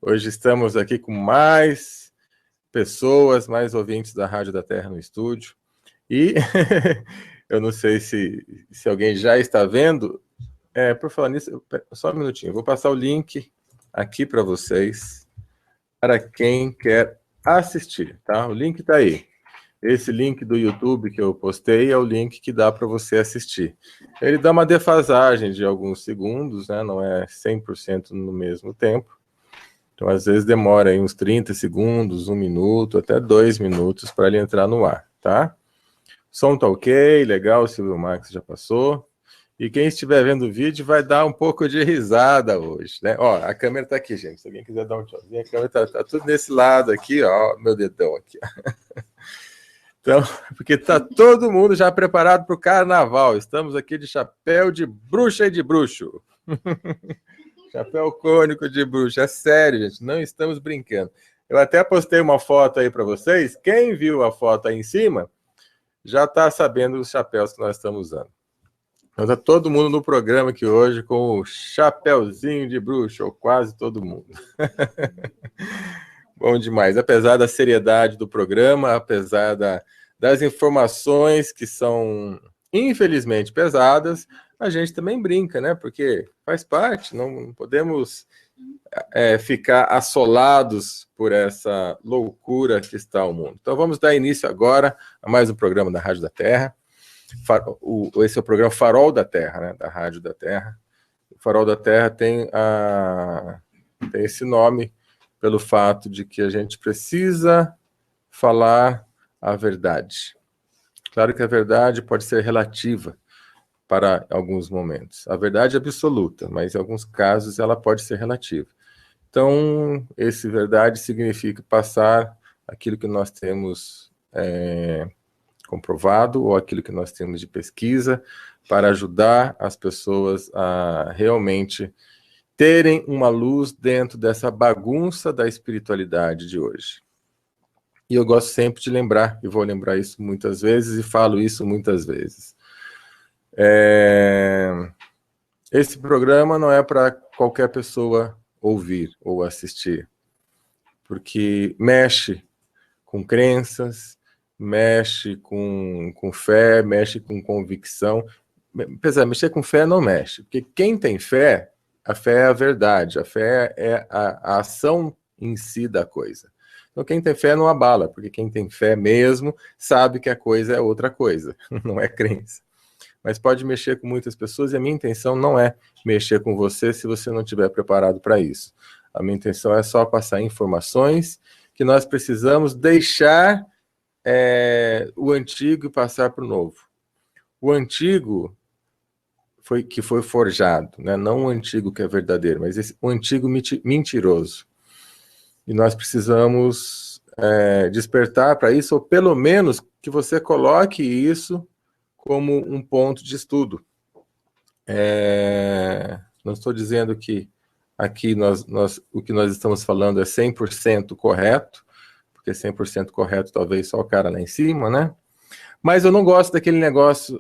Hoje estamos aqui com mais pessoas, mais ouvintes da Rádio da Terra no estúdio. E eu não sei se alguém já está vendo. Por falar nisso, só um minutinho. Eu vou passar o link aqui para vocês, para quem quer assistir, tá? O link está aí. Esse link do YouTube que eu postei é o link que dá para você assistir. Ele dá uma defasagem de alguns segundos, né? Não é 100% no mesmo tempo. Então, às vezes, demora aí uns 30 segundos, 1 minuto, até 2 minutos para ele entrar no ar, tá? O som tá ok, legal, o Silvio Max já passou. E quem estiver vendo o vídeo vai dar um pouco de risada hoje, né? Ó, a câmera tá aqui, gente. Se alguém quiser dar um tchauzinho, a câmera tá tudo nesse lado aqui, ó, meu dedão aqui. Então, porque tá todo mundo já preparado para o carnaval. Estamos aqui de chapéu de bruxa e de bruxo. Chapéu cônico de bruxa. É sério, gente, não estamos brincando. Eu até postei uma foto aí para vocês. Quem viu a foto aí em cima já está sabendo os chapéus que nós estamos usando. Então tá todo mundo no programa aqui hoje com o chapéuzinho de bruxo, ou quase todo mundo. Bom demais. Apesar da seriedade do programa, apesar das informações que são, infelizmente, pesadas, a gente também brinca, né? Porque faz parte, não podemos ficar assolados por essa loucura que está o mundo. Então vamos dar início agora a mais um programa da Rádio da Terra. Esse é o programa Farol da Terra, né? Da Rádio da Terra. O Farol da Terra tem esse nome pelo fato de que a gente precisa falar a verdade. Claro que a verdade pode ser relativa para alguns momentos. A verdade é absoluta, mas em alguns casos ela pode ser relativa. Então, esse verdade significa passar aquilo que nós temos comprovado ou aquilo que nós temos de pesquisa para ajudar as pessoas a realmente terem uma luz dentro dessa bagunça da espiritualidade de hoje. E eu gosto sempre de lembrar, e vou lembrar isso muitas vezes, e falo isso muitas vezes. Esse programa não é para qualquer pessoa ouvir ou assistir, porque mexe com crenças, mexe com fé, mexe com convicção. Apesar de mexer com fé, não mexe, porque quem tem fé, a fé é a verdade, a fé é a ação em si da coisa. Então, quem tem fé não abala, porque quem tem fé mesmo sabe que a coisa é outra coisa, não é crença. Mas pode mexer com muitas pessoas, e a minha intenção não é mexer com você se você não estiver preparado para isso. A minha intenção é só passar informações que nós precisamos deixar o antigo e passar para o novo. O antigo que foi forjado, né? Não o antigo que é verdadeiro, mas o antigo mentiroso. E nós precisamos despertar para isso, ou pelo menos que você coloque isso como um ponto de estudo. Não estou dizendo que aqui o que nós estamos falando é 100% correto, porque 100% correto talvez só o cara lá em cima, né? Mas eu não gosto daquele negócio,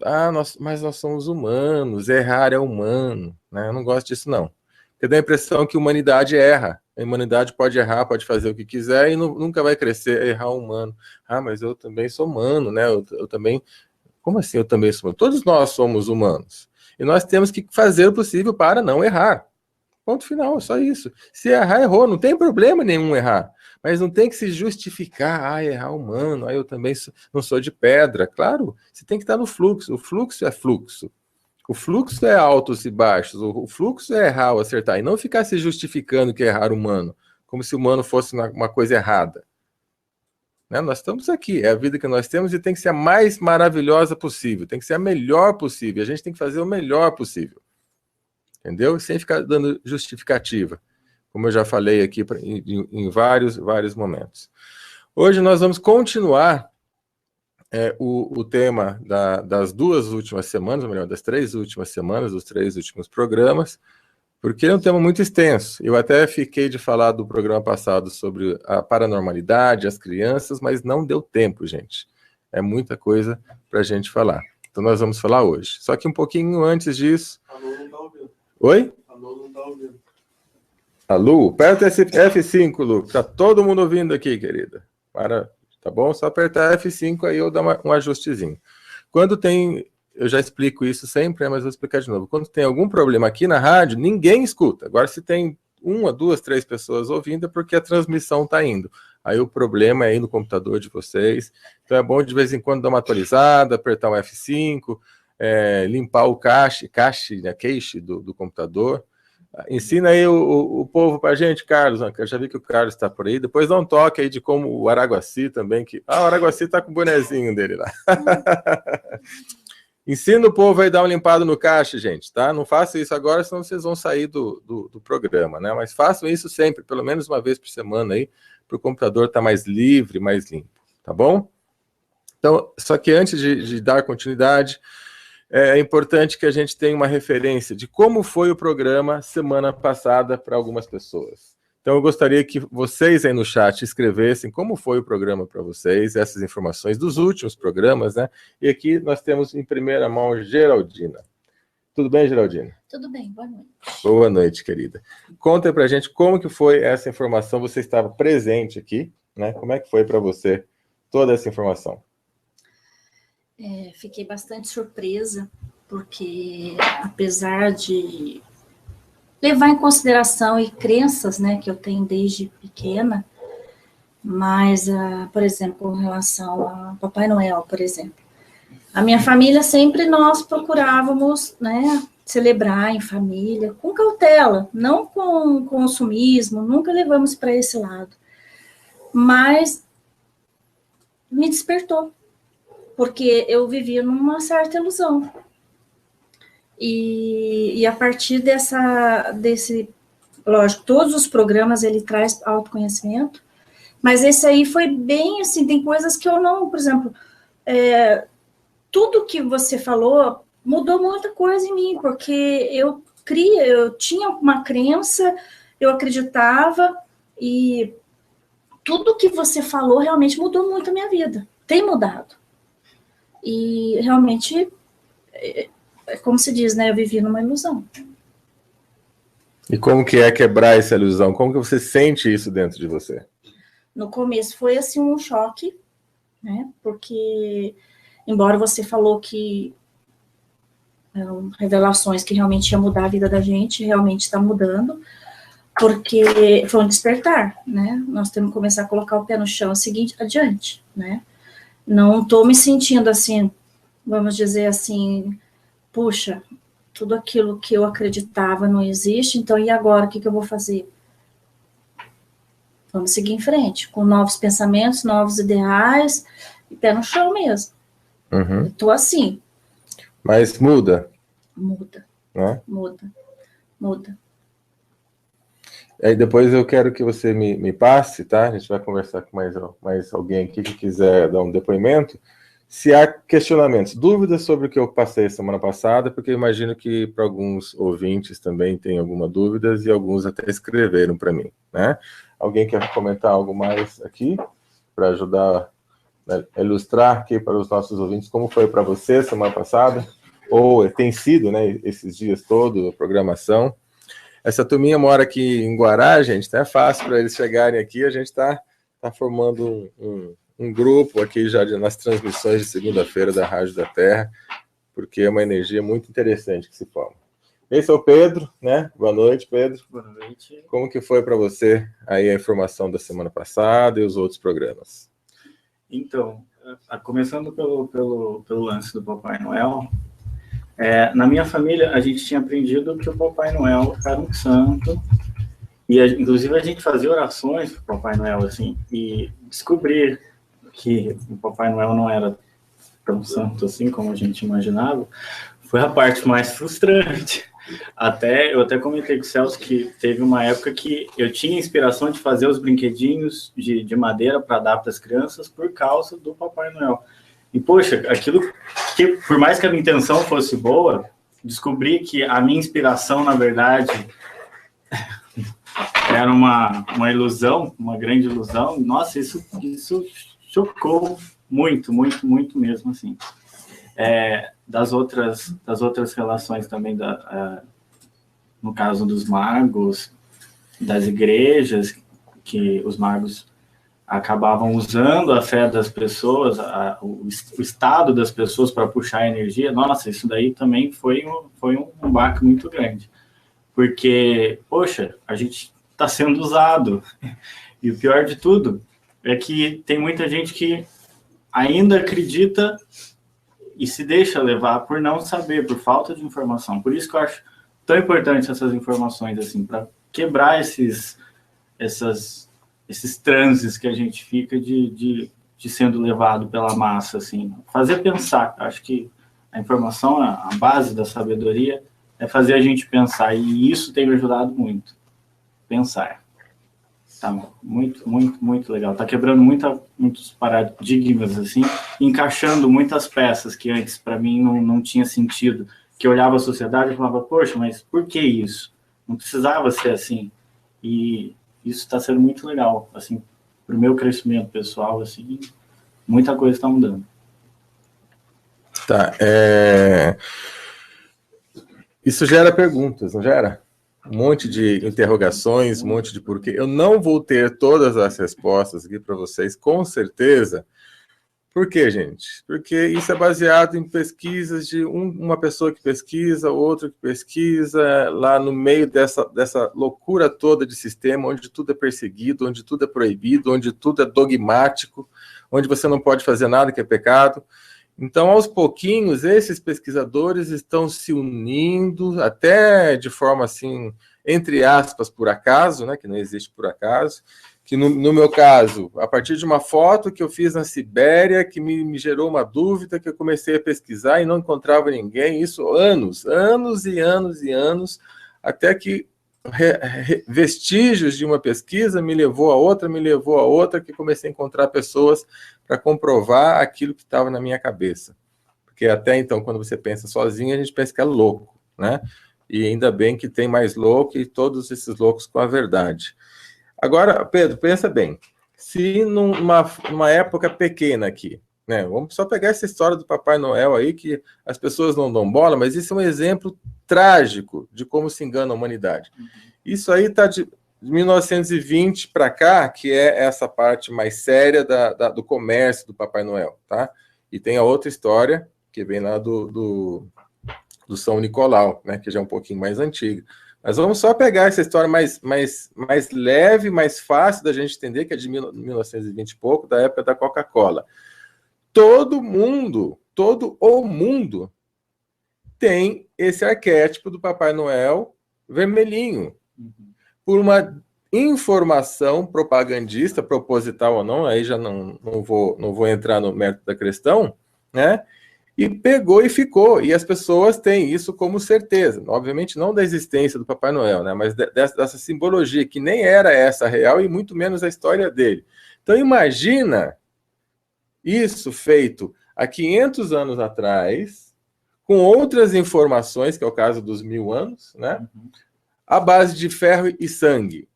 mas nós somos humanos, errar é humano, né? Eu não gosto disso, não. Porque dá a impressão que a humanidade erra. A humanidade pode errar, pode fazer o que quiser e nunca vai crescer, errar humano. Mas eu também sou humano, né? Eu também... Como assim eu também sou humano? Todos nós somos humanos. E nós temos que fazer o possível para não errar. Ponto final, só isso. Se errar, errou. Não tem problema nenhum errar. Mas não tem que se justificar, errar humano, eu também não sou de pedra. Claro, você tem que estar no fluxo. O fluxo é fluxo. O fluxo é altos e baixos. O fluxo é errar ou acertar. E não ficar se justificando que é errar humano, como se o humano fosse uma coisa errada. Né? Nós estamos aqui, é a vida que nós temos e tem que ser a mais maravilhosa possível, tem que ser a melhor possível. A gente tem que fazer o melhor possível. Entendeu? Sem ficar dando justificativa, como eu já falei aqui em vários momentos. Hoje nós vamos continuar o tema das 2 últimas semanas, ou melhor, das 3 últimas semanas, dos 3 últimos programas, porque é um tema muito extenso. Eu até fiquei de falar do programa passado sobre a paranormalidade, as crianças, mas não deu tempo, gente. É muita coisa para a gente falar. Então nós vamos falar hoje. Só que um pouquinho antes disso... Alô, não está ouvindo. Oi? Alô, não está ouvindo. A Lu, aperta esse F5, Lu. Tá todo mundo ouvindo aqui, querida. Tá bom? Só apertar F5 aí eu dar um ajustezinho. Quando tem... Eu já explico isso sempre, mas vou explicar de novo. Quando tem algum problema aqui na rádio, ninguém escuta. Agora, se tem 1, 2, 3 pessoas ouvindo, é porque a transmissão está indo. Aí o problema é ir no computador de vocês. Então é bom de vez em quando dar uma atualizada, apertar um F5, limpar o cache do computador. Ensina aí o povo para a gente, Carlos. Eu já vi que o Carlos está por aí. Depois dá um toque aí de como o Araguaci também. O Araguaci está com o bonezinho dele lá. Ensina o povo aí a dar uma limpada no caixa, gente, tá? Não façam isso agora, senão vocês vão sair do programa, né? Mas façam isso sempre, pelo menos uma vez por semana aí, para o computador estar mais livre, mais limpo, tá bom? Então, só que antes de dar continuidade, é importante que a gente tenha uma referência de como foi o programa semana passada para algumas pessoas. Então, eu gostaria que vocês aí no chat escrevessem como foi o programa para vocês, essas informações dos últimos programas, né? E aqui nós temos em primeira mão Geraldina. Tudo bem, Geraldina? Tudo bem, boa noite. Boa noite, querida. Conta pra gente como que foi essa informação, você estava presente aqui, né? Como é que foi para você toda essa informação? Fiquei bastante surpresa, porque apesar de levar em consideração e crenças, né, que eu tenho desde pequena, mas, por exemplo, com relação a Papai Noel, por exemplo, a minha família sempre nós procurávamos, né, celebrar em família, com cautela, não com consumismo, nunca levamos para esse lado, mas me despertou, porque eu vivia numa certa ilusão. E a partir desse, lógico, todos os programas ele traz autoconhecimento, mas esse aí foi bem assim, tem coisas que eu não, por exemplo, tudo que você falou mudou muita coisa em mim, porque eu tinha uma crença, eu acreditava, e tudo que você falou realmente mudou muito a minha vida, tem mudado. E realmente, como se diz, né, eu vivi numa ilusão. E como que é quebrar essa ilusão? Como que você sente isso dentro de você? No começo foi assim um choque, né, porque embora você falou que eram revelações que realmente ia mudar a vida da gente, realmente está mudando, porque foi um despertar, né, nós temos que começar a colocar o pé no chão, seguinte, adiante, né, não estou me sentindo assim, vamos dizer assim, puxa, tudo aquilo que eu acreditava não existe, então e agora, o que eu vou fazer? Vamos seguir em frente, com novos pensamentos, novos ideais, e pé no chão mesmo. Uhum. Eu tô assim. Mas muda? Muda. Né? Muda. Aí depois eu quero que você me passe, tá? A gente vai conversar com mais alguém aqui que quiser dar um depoimento. Se há questionamentos, dúvidas sobre o que eu passei semana passada, porque eu imagino que para alguns ouvintes também tem algumas dúvidas e alguns até escreveram para mim, né? Alguém quer comentar algo mais aqui para ajudar, né, a ilustrar aqui para os nossos ouvintes como foi para você semana passada, ou tem sido, né, esses dias todos, a programação. Essa turminha mora aqui em Guará, gente, tá fácil para eles chegarem aqui, a gente está formando um grupo aqui já nas transmissões de segunda-feira da Rádio da Terra, porque é uma energia muito interessante que se forma. Esse é o Pedro, né? Boa noite, Pedro. Boa noite. Como que foi para você aí a informação da semana passada e os outros programas? Então, começando pelo lance do Papai Noel, na minha família a gente tinha aprendido que o Papai Noel era um santo, e inclusive a gente fazia orações para o Papai Noel, assim, e descobrir que o Papai Noel não era tão santo assim como a gente imaginava, foi a parte mais frustrante. Eu até comentei com o Celso que teve uma época que eu tinha inspiração de fazer os brinquedinhos de madeira para dar para as crianças por causa do Papai Noel. E, poxa, aquilo que, por mais que a minha intenção fosse boa, descobri que a minha inspiração, na verdade, era uma ilusão, uma grande ilusão. Nossa, isso chocou muito, muito, muito mesmo, assim. Das outras relações também, no caso dos magos, das igrejas, que os magos acabavam usando a fé das pessoas, o estado das pessoas para puxar a energia. Nossa, isso daí também foi um baque muito grande. Porque, poxa, a gente está sendo usado. E o pior de tudo é que tem muita gente que ainda acredita e se deixa levar por não saber, por falta de informação. Por isso que eu acho tão importante essas informações, assim, para quebrar esses transes que a gente fica de sendo levado pela massa, assim. Fazer pensar. Acho que a informação, a base da sabedoria, é fazer a gente pensar. E isso tem me ajudado muito. Pensar. Tá muito, muito, muito legal. Tá quebrando muitos paradigmas, assim, encaixando muitas peças que antes, para mim, não tinha sentido. Que eu olhava a sociedade e falava, poxa, mas por que isso? Não precisava ser assim. E isso está sendo muito legal, assim, para o meu crescimento pessoal, assim, muita coisa está mudando. Tá, isso gera perguntas, não gera? Um monte de interrogações, um monte de porquê. Eu não vou ter todas as respostas aqui para vocês, com certeza. Por quê, gente? Porque isso é baseado em pesquisas de uma pessoa que pesquisa, outro que pesquisa, lá no meio dessa loucura toda de sistema, onde tudo é perseguido, onde tudo é proibido, onde tudo é dogmático, onde você não pode fazer nada que é pecado. Então, aos pouquinhos, esses pesquisadores estão se unindo, até de forma, assim, entre aspas, por acaso, né, que não existe por acaso, que no meu caso, a partir de uma foto que eu fiz na Sibéria, que me gerou uma dúvida, que eu comecei a pesquisar e não encontrava ninguém, isso anos e anos, até que vestígios de uma pesquisa me levou a outra, que comecei a encontrar pessoas para comprovar aquilo que estava na minha cabeça. Porque até então, quando você pensa sozinho, a gente pensa que é louco, né? E ainda bem que tem mais louco e todos esses loucos com a verdade. Agora, Pedro, pensa bem, se numa época pequena aqui, né? Vamos só pegar essa história do Papai Noel aí, que as pessoas não dão bola, mas isso é um exemplo trágico de como se engana a humanidade. Isso aí está de 1920 para cá, que é essa parte mais séria do comércio do Papai Noel, tá? E tem a outra história, que vem lá do São Nicolau, né? Que já é um pouquinho mais antiga. Mas vamos só pegar essa história mais leve, mais fácil da gente entender, que é de 1920 e pouco, da época da Coca-Cola. Todo o mundo tem esse arquétipo do Papai Noel vermelhinho. Por uma informação propagandista, proposital ou não, aí já não vou entrar no mérito da questão, né? E pegou e ficou. E as pessoas têm isso como certeza. Obviamente não da existência do Papai Noel, né? Mas dessa simbologia, que nem era essa real e muito menos a história dele. Então imagina isso feito há 500 anos atrás, com outras informações, que é o caso dos 1000 anos, né? À base de ferro e sangue.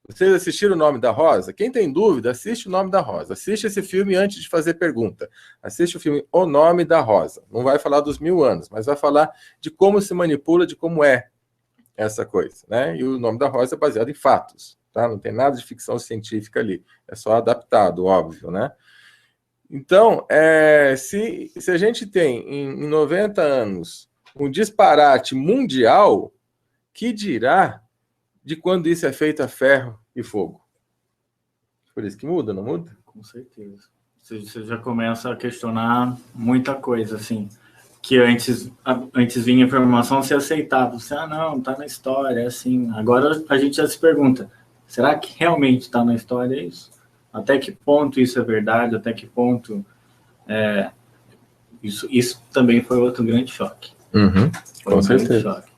Vocês assistiram O Nome da Rosa? Quem tem dúvida, assiste O Nome da Rosa. Assiste esse filme antes de fazer pergunta. Assiste o filme O Nome da Rosa. Não vai falar dos 1000 anos, mas vai falar de como se manipula, de como é essa coisa, né? E O Nome da Rosa é baseado em fatos, tá? Não tem nada de ficção científica ali. É só adaptado, óbvio, né? Então, se a gente tem em 90 anos um disparate mundial, que dirá de quando isso é feito a ferro e fogo? Por isso que muda, não muda? Com certeza. Você já começa a questionar muita coisa, assim, que antes vinha informação, você aceitava. Você, não, tá na história, é assim. Agora a gente já se pergunta, será que realmente está na história isso? Até que ponto isso é verdade? Até que ponto... Isso também foi outro grande choque. Com certeza. Choque.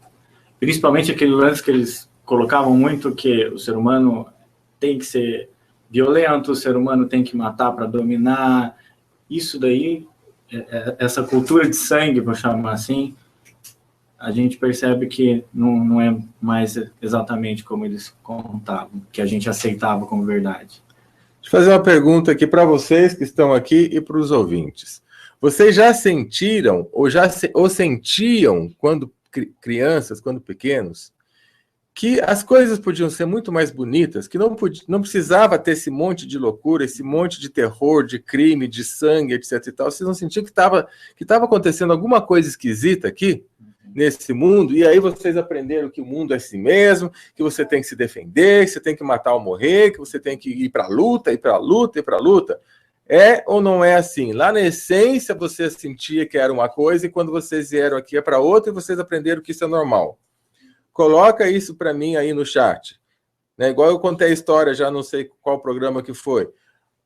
Principalmente aquele lance que eles colocavam muito, que o ser humano tem que ser violento, o ser humano tem que matar para dominar. Isso daí, essa cultura de sangue, vou chamar assim, a gente percebe que não é mais exatamente como eles contavam, que a gente aceitava como verdade. Deixa eu fazer uma pergunta aqui para vocês que estão aqui e para os ouvintes. Vocês já sentiram ou sentiam, quando crianças, quando pequenos, que as coisas podiam ser muito mais bonitas, que não precisava ter esse monte de loucura, esse monte de terror, de crime, de sangue, etc. e tal. Vocês não sentiam que estava acontecendo alguma coisa esquisita aqui, nesse mundo, e aí vocês aprenderam que o mundo é assim mesmo, que você tem que se defender, que você tem que matar ou morrer, que você tem que ir para a luta, ir para a luta, ir para a luta. É ou não é assim? Lá na essência você sentia que era uma coisa, e quando vocês vieram aqui é para outra, e vocês aprenderam que isso é normal. Coloca isso para mim aí no chat. Né? Igual eu contei a história, já não sei qual programa que foi.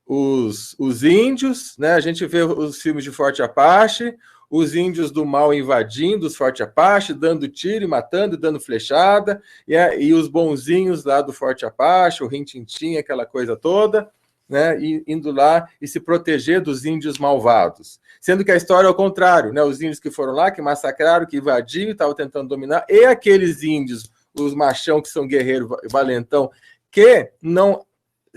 Os índios, né? A gente vê os filmes de Forte Apache, os índios do mal invadindo os Forte Apache, dando tiro e matando, e dando flechada, e os bonzinhos lá do Forte Apache, o Rin-Tin-Tin, aquela coisa toda, né, e indo lá e se proteger dos índios malvados. Sendo que a história é o contrário, né, os índios que foram lá, que massacraram, que invadiram, estavam tentando dominar, e aqueles índios, os machão que são guerreiros valentão, que não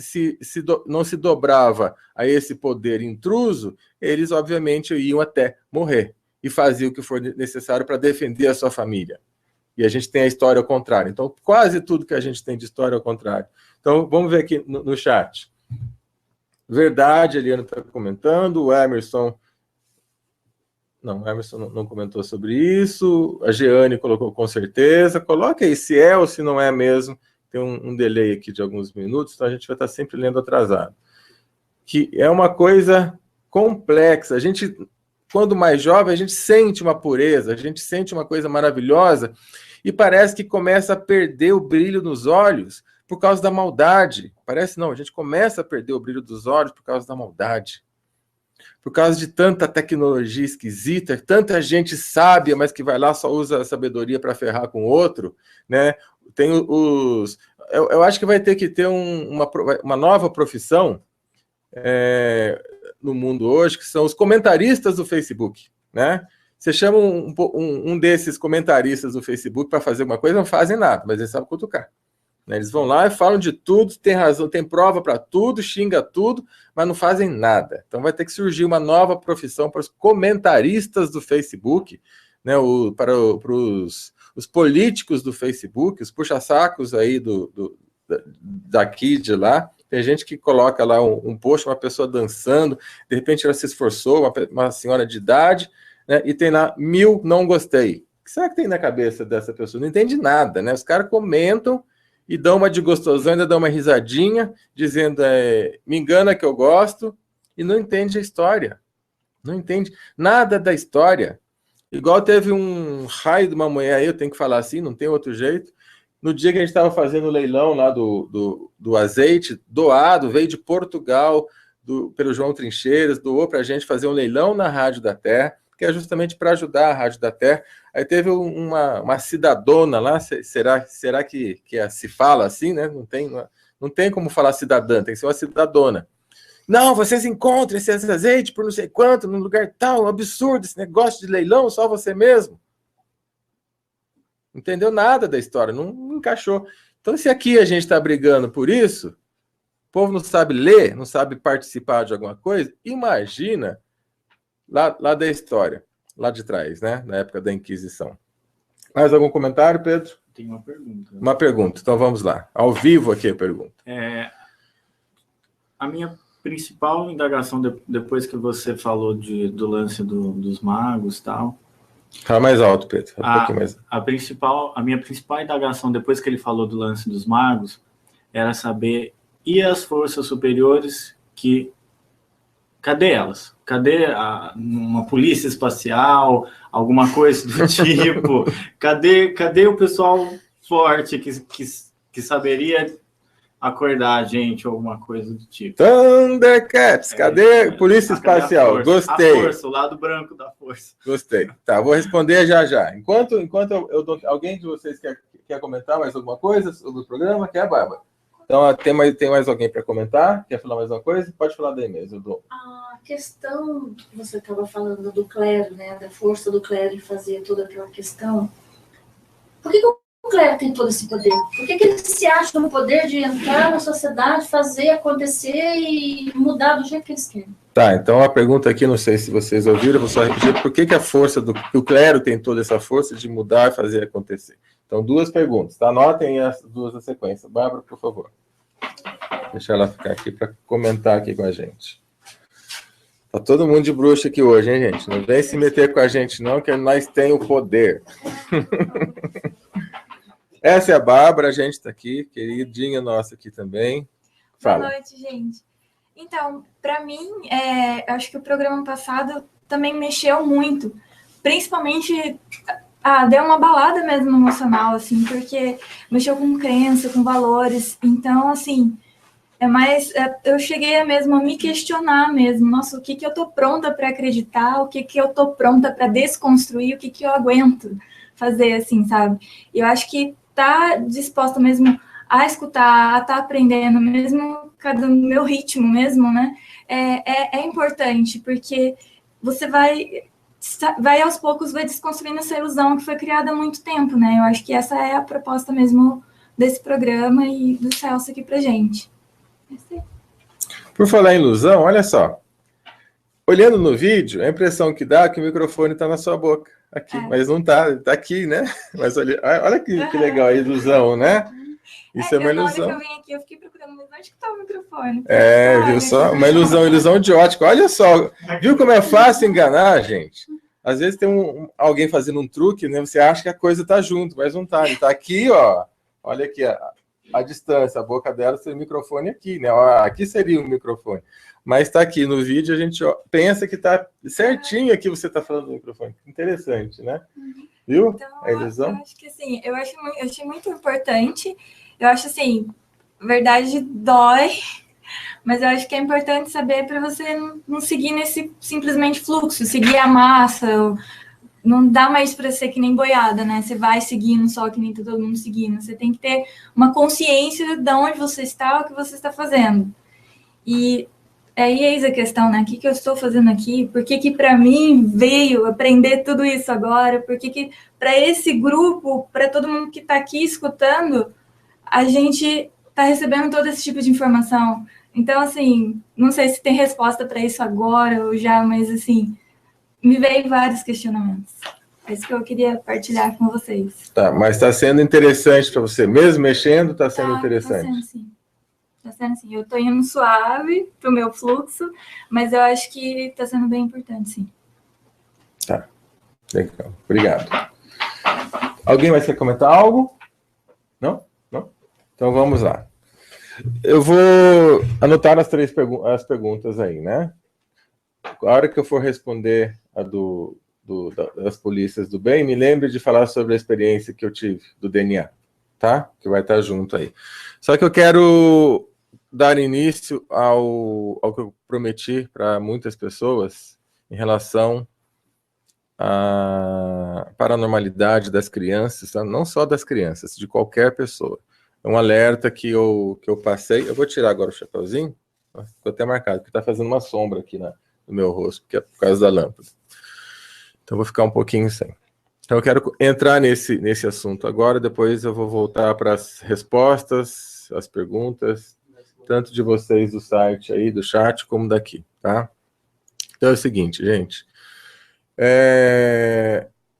se dobrava a esse poder intruso, eles obviamente iam até morrer e faziam o que for necessário para defender a sua família. E a gente tem a história ao contrário. Então, quase tudo que a gente tem de história ao contrário. Então, vamos ver aqui no chat. Verdade, a Eliana está comentando, o Emerson... Não, o Emerson não comentou sobre isso, a Jeane colocou com certeza. Coloca aí se é ou se não é mesmo. Tem um delay aqui de alguns minutos, então a gente vai estar sempre lendo atrasado. Que é uma coisa complexa. A gente, quando mais jovem, a gente sente uma pureza, a gente sente uma coisa maravilhosa e parece que começa a perder o brilho nos olhos por causa da maldade. Parece não, a gente começa a perder o brilho dos olhos por causa da maldade. Por causa de tanta tecnologia esquisita, tanta gente sábia, mas que vai lá só usa a sabedoria para ferrar com o outro, né? Tem os... Eu acho que vai ter que ter uma nova profissão no mundo hoje, que são os comentaristas do Facebook, né? Você chama um desses comentaristas do Facebook para fazer alguma coisa, não fazem nada, mas eles sabem cutucar. Né? Eles vão lá e falam de tudo, tem razão, tem prova para tudo, xinga tudo, mas não fazem nada. Então vai ter que surgir uma nova profissão para os comentaristas do Facebook, né? Para os políticos do Facebook, os puxa-sacos aí daqui de lá. Tem gente que coloca lá um post, uma pessoa dançando, de repente ela se esforçou, uma senhora de idade, né, e tem lá 1000 não gostei. O que será que tem na cabeça dessa pessoa? Não entende nada, né? Os caras comentam e dão uma de gostosão, ainda dão uma risadinha, dizendo, me engana que eu gosto, e não entende a história. Não entende nada da história. Igual teve um raio de uma mulher aí, eu tenho que falar assim, não tem outro jeito. No dia que a gente estava fazendo o leilão lá do azeite, doado, veio de Portugal, pelo João Trincheiras, doou para a gente fazer um leilão na Rádio da Terra, que é justamente para ajudar a Rádio da Terra. Aí teve uma cidadona lá, será que se fala assim, né? Não tem como falar cidadã, tem que ser uma cidadona. Não, vocês encontram esse azeite por não sei quanto, num lugar tal, um absurdo, esse negócio de leilão, só você mesmo. Não entendeu nada da história, não encaixou. Então, se aqui a gente está brigando por isso, o povo não sabe ler, não sabe participar de alguma coisa, imagina lá da história, lá de trás, né? Na época da Inquisição. Mais algum comentário, Pedro? Tem uma pergunta. Uma pergunta, então vamos lá. Ao vivo aqui a pergunta. A minha principal indagação, depois que você falou do lance dos magos e tal... Fala mais alto, Pedro. Um pouquinho mais. A minha principal indagação, depois que ele falou do lance dos magos, era saber, e as forças superiores, cadê elas? Cadê uma polícia espacial, alguma coisa do tipo? Cadê o pessoal forte que saberia acordar a gente, ou alguma coisa do tipo? Thundercats, cadê Polícia Espacial? A Gostei. A força, o lado branco da força. Gostei. Tá, vou responder já. Enquanto eu dou... Alguém de vocês quer comentar mais alguma coisa sobre o programa? Quer, Bárbara? Então, tem mais alguém para comentar? Quer falar mais uma coisa? Pode falar daí mesmo. Eu dou. A questão que você estava falando do clero, né, da força do clero em fazer toda aquela questão, por que o clero tem todo esse poder? Por que ele se acha no poder de entrar na sociedade, fazer acontecer e mudar do jeito que eles querem? Tá, então a pergunta aqui, não sei se vocês ouviram, eu vou só repetir, por que a força o clero tem toda essa força de mudar e fazer acontecer? Então, 2 perguntas, tá? Anotem as 2 da sequência. Bárbara, por favor. Deixa ela ficar aqui para comentar aqui com a gente. Tá todo mundo de bruxa aqui hoje, hein, gente? Não vem se meter com a gente, não, que nós temos o poder. Essa é a Bárbara, a gente está aqui, queridinha nossa aqui também. Fala. Boa noite, gente. Então, para mim, eu acho que o programa passado também mexeu muito. Principalmente, deu uma balada mesmo emocional, assim, porque mexeu com crença, com valores. Então, assim, eu cheguei mesmo a me questionar mesmo. Nossa, o que eu tô pronta para acreditar? O que eu tô pronta para desconstruir? O que eu aguento fazer, assim, sabe? E eu acho que tá disposta mesmo a escutar, a estar aprendendo, mesmo cada meu ritmo mesmo, né? É importante, porque você vai aos poucos, vai desconstruindo essa ilusão que foi criada há muito tempo, né? Eu acho que essa é a proposta mesmo desse programa e do Celso aqui pra gente. Por falar em ilusão, olha só. Olhando no vídeo, a impressão que dá é que o microfone está na sua boca. Aqui, mas não está, está aqui, né? Mas olha que legal a ilusão, né? Isso é uma ilusão. Na hora que eu vim aqui, eu fiquei procurando, mas onde que está o microfone? Viu só? Uma ilusão de ótica. Olha só, viu como é fácil enganar, gente? Às vezes tem alguém fazendo um truque, né? Você acha que a coisa está junto, mas não está. Ele está aqui, ó. Olha aqui, a distância, a boca dela tem o microfone aqui, né? Aqui seria o microfone. Mas está aqui no vídeo, a gente pensa que está certinho aqui você está falando do microfone. Interessante, né? Viu? Então, a ilusão? Eu acho que assim, eu achei muito importante. Eu acho assim, verdade dói, mas eu acho que é importante saber para você não seguir nesse simplesmente fluxo, seguir a massa. Não dá mais para ser que nem boiada, né? Você vai seguindo só que nem tá todo mundo seguindo. Você tem que ter uma consciência de onde você está, o que você está fazendo. E aí eis a questão, né? O que eu estou fazendo aqui? Por que para mim veio aprender tudo isso agora? Por que para esse grupo, para todo mundo que está aqui escutando, a gente está recebendo todo esse tipo de informação? Então, assim, não sei se tem resposta para isso agora ou já, mas, assim, me veio vários questionamentos. É isso que eu queria partilhar com vocês. Tá, mas está sendo interessante para você. Mesmo mexendo, está sendo interessante. Está sendo, sim. Está sendo, sim. Eu estou indo suave para o meu fluxo, mas eu acho que está sendo bem importante, sim. Tá. Legal. Obrigado. Alguém mais quer comentar algo? Não? Não? Então vamos lá. Eu vou anotar as perguntas aí, né? A hora que eu for responder a das polícias do bem, me lembre de falar sobre a experiência que eu tive do DNA, tá? Que vai estar junto aí. Só que eu quero dar início ao que eu prometi para muitas pessoas em relação à paranormalidade das crianças, tá? Não só das crianças, de qualquer pessoa. É um alerta que eu passei. Eu vou tirar agora o chapeuzinho. Ficou até marcado, porque está fazendo uma sombra aqui no meu rosto, que é por causa da lâmpada. Então, eu vou ficar um pouquinho sem. Então, eu quero entrar nesse assunto agora, depois eu vou voltar para as respostas, as perguntas, tanto de vocês do site aí, do chat, como daqui, tá? Então, é o seguinte, gente.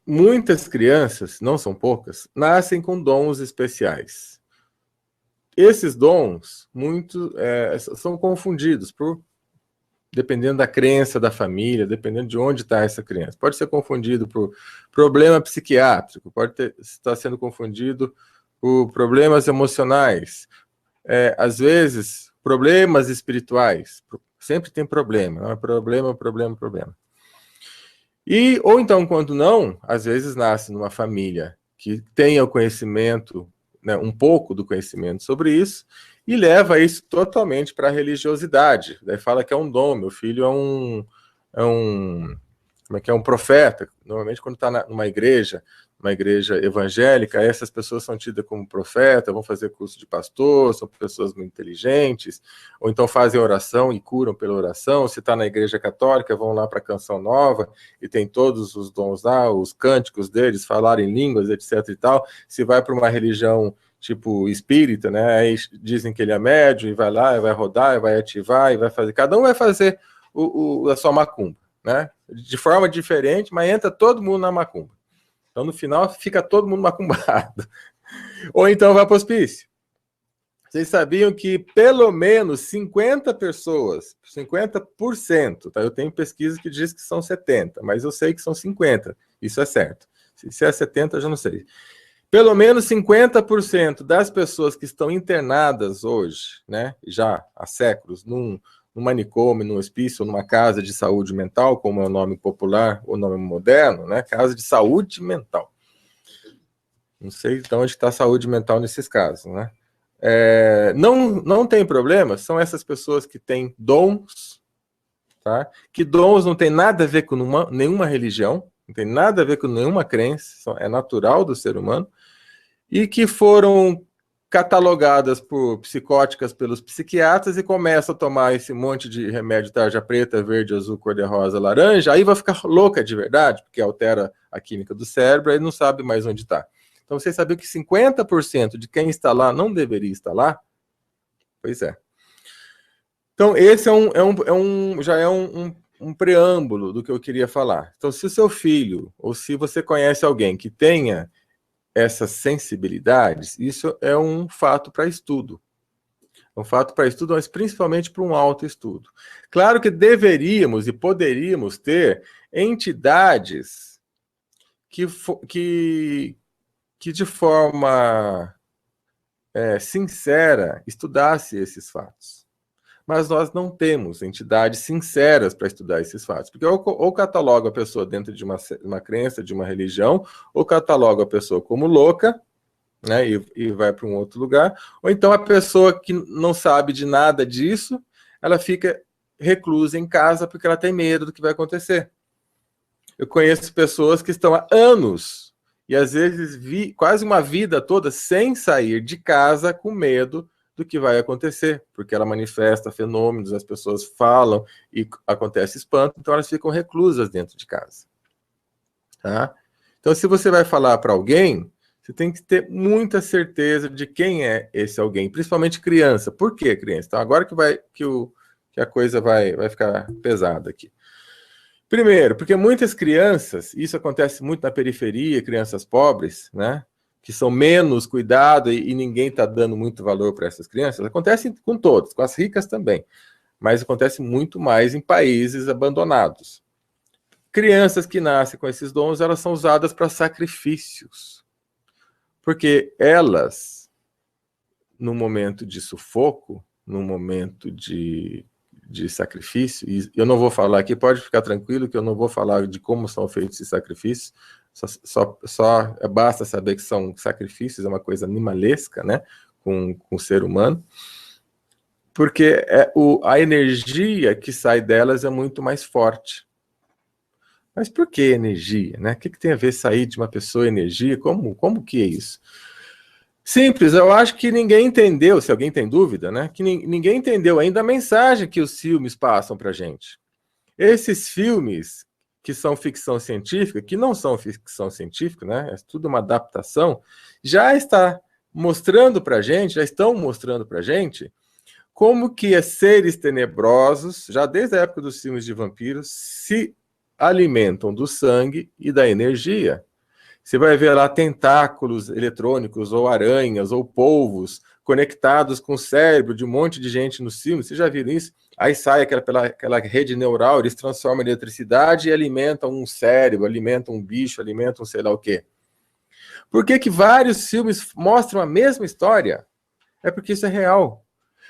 Muitas crianças, não são poucas, nascem com dons especiais. Esses dons, são confundidos dependendo da crença da família, dependendo de onde está essa criança. Pode ser confundido por problema psiquiátrico, pode estar sendo confundido por problemas emocionais, às vezes, problemas espirituais. Sempre tem problema, não é problema. Ou então, quando não, às vezes nasce numa família que tenha o conhecimento, né, um pouco do conhecimento sobre isso, e leva isso totalmente para a religiosidade. Daí fala que é um dom, meu filho é um profeta. Normalmente, quando está numa igreja evangélica, essas pessoas são tidas como profeta, vão fazer curso de pastor, são pessoas muito inteligentes, ou então fazem oração e curam pela oração. Se está na igreja católica, vão lá para a Canção Nova e tem todos os dons lá, os cânticos deles, falar em línguas, etc. e tal. Se vai para uma religião tipo espírita, né? Aí dizem que ele é médium e vai lá, e vai rodar, e vai ativar, e vai fazer. Cada um vai fazer a sua macumba, né? De forma diferente, mas entra todo mundo na macumba. Então, no final, fica todo mundo macumbado. Ou então vai para o hospício. Vocês sabiam que pelo menos 50 pessoas, 50%, tá? Eu tenho pesquisa que diz que são 70, mas eu sei que são 50, isso é certo. Se é 70, eu já não sei. Pelo menos 50% das pessoas que estão internadas hoje, né, já há séculos, num manicômio, num hospício, numa casa de saúde mental, como é o nome popular, o nome moderno, né, casa de saúde mental. Não sei então onde está a saúde mental nesses casos, né? Não tem problema, são essas pessoas que têm dons, tá? Que dons não tem nada a ver com nenhuma religião, não tem nada a ver com nenhuma crença, é natural do ser humano, e que foram catalogadas por psicóticas pelos psiquiatras e começam a tomar esse monte de remédio tarja preta, verde, azul, cor-de-rosa, laranja, aí vai ficar louca de verdade, porque altera a química do cérebro, aí não sabe mais onde está. Então, vocês sabiam que 50% de quem está lá não deveria estar lá? Pois é. Então, esse já é um preâmbulo do que eu queria falar. Então, se o seu filho, ou se você conhece alguém que tenha essas sensibilidades, isso é um fato para estudo. É um fato para estudo, mas principalmente para um autoestudo. Claro que deveríamos e poderíamos ter entidades que de forma sincera estudasse esses fatos. Mas nós não temos entidades sinceras para estudar esses fatos, porque ou cataloga a pessoa dentro de uma crença, de uma religião, ou cataloga a pessoa como louca, né, e vai para um outro lugar, ou então a pessoa que não sabe de nada disso, ela fica reclusa em casa porque ela tem medo do que vai acontecer. Eu conheço pessoas que estão há anos e às vezes quase uma vida toda sem sair de casa com medo do que vai acontecer, porque ela manifesta fenômenos, as pessoas falam e acontece espanto, então elas ficam reclusas dentro de casa. Tá? Então, se você vai falar para alguém, você tem que ter muita certeza de quem é esse alguém, principalmente criança. Por que criança? Então, agora que a coisa vai ficar pesada aqui. Primeiro, porque muitas crianças, isso acontece muito na periferia, crianças pobres, né, que são menos cuidadas e ninguém está dando muito valor para essas crianças, acontece com todos, com as ricas também, mas acontece muito mais em países abandonados. Crianças que nascem com esses dons, elas são usadas para sacrifícios, porque elas, no momento de sufoco, no momento de sacrifício, e eu não vou falar aqui, pode ficar tranquilo que eu não vou falar de como são feitos esses sacrifícios, só basta saber que são sacrifícios, é uma coisa animalesca, né, com o ser humano, porque a energia que sai delas é muito mais forte. Mas por que energia, né? O que tem a ver sair de uma pessoa energia? Como que é isso? Simples, eu acho que ninguém entendeu, se alguém tem dúvida, né? Que ninguém entendeu ainda a mensagem que os filmes passam para a gente. Esses filmes que são ficção científica, que não são ficção científica, né? É tudo uma adaptação, já estão mostrando para a gente como que seres tenebrosos, já desde a época dos filmes de vampiros, se alimentam do sangue e da energia. Você vai ver lá tentáculos eletrônicos, ou aranhas, ou polvos, conectados com o cérebro de um monte de gente nos filmes. Vocês já viram isso? Aí sai aquela rede neural, eles transformam em eletricidade e alimentam um cérebro, alimentam um bicho, alimentam sei lá o quê. Por que vários filmes mostram a mesma história? É porque isso é real.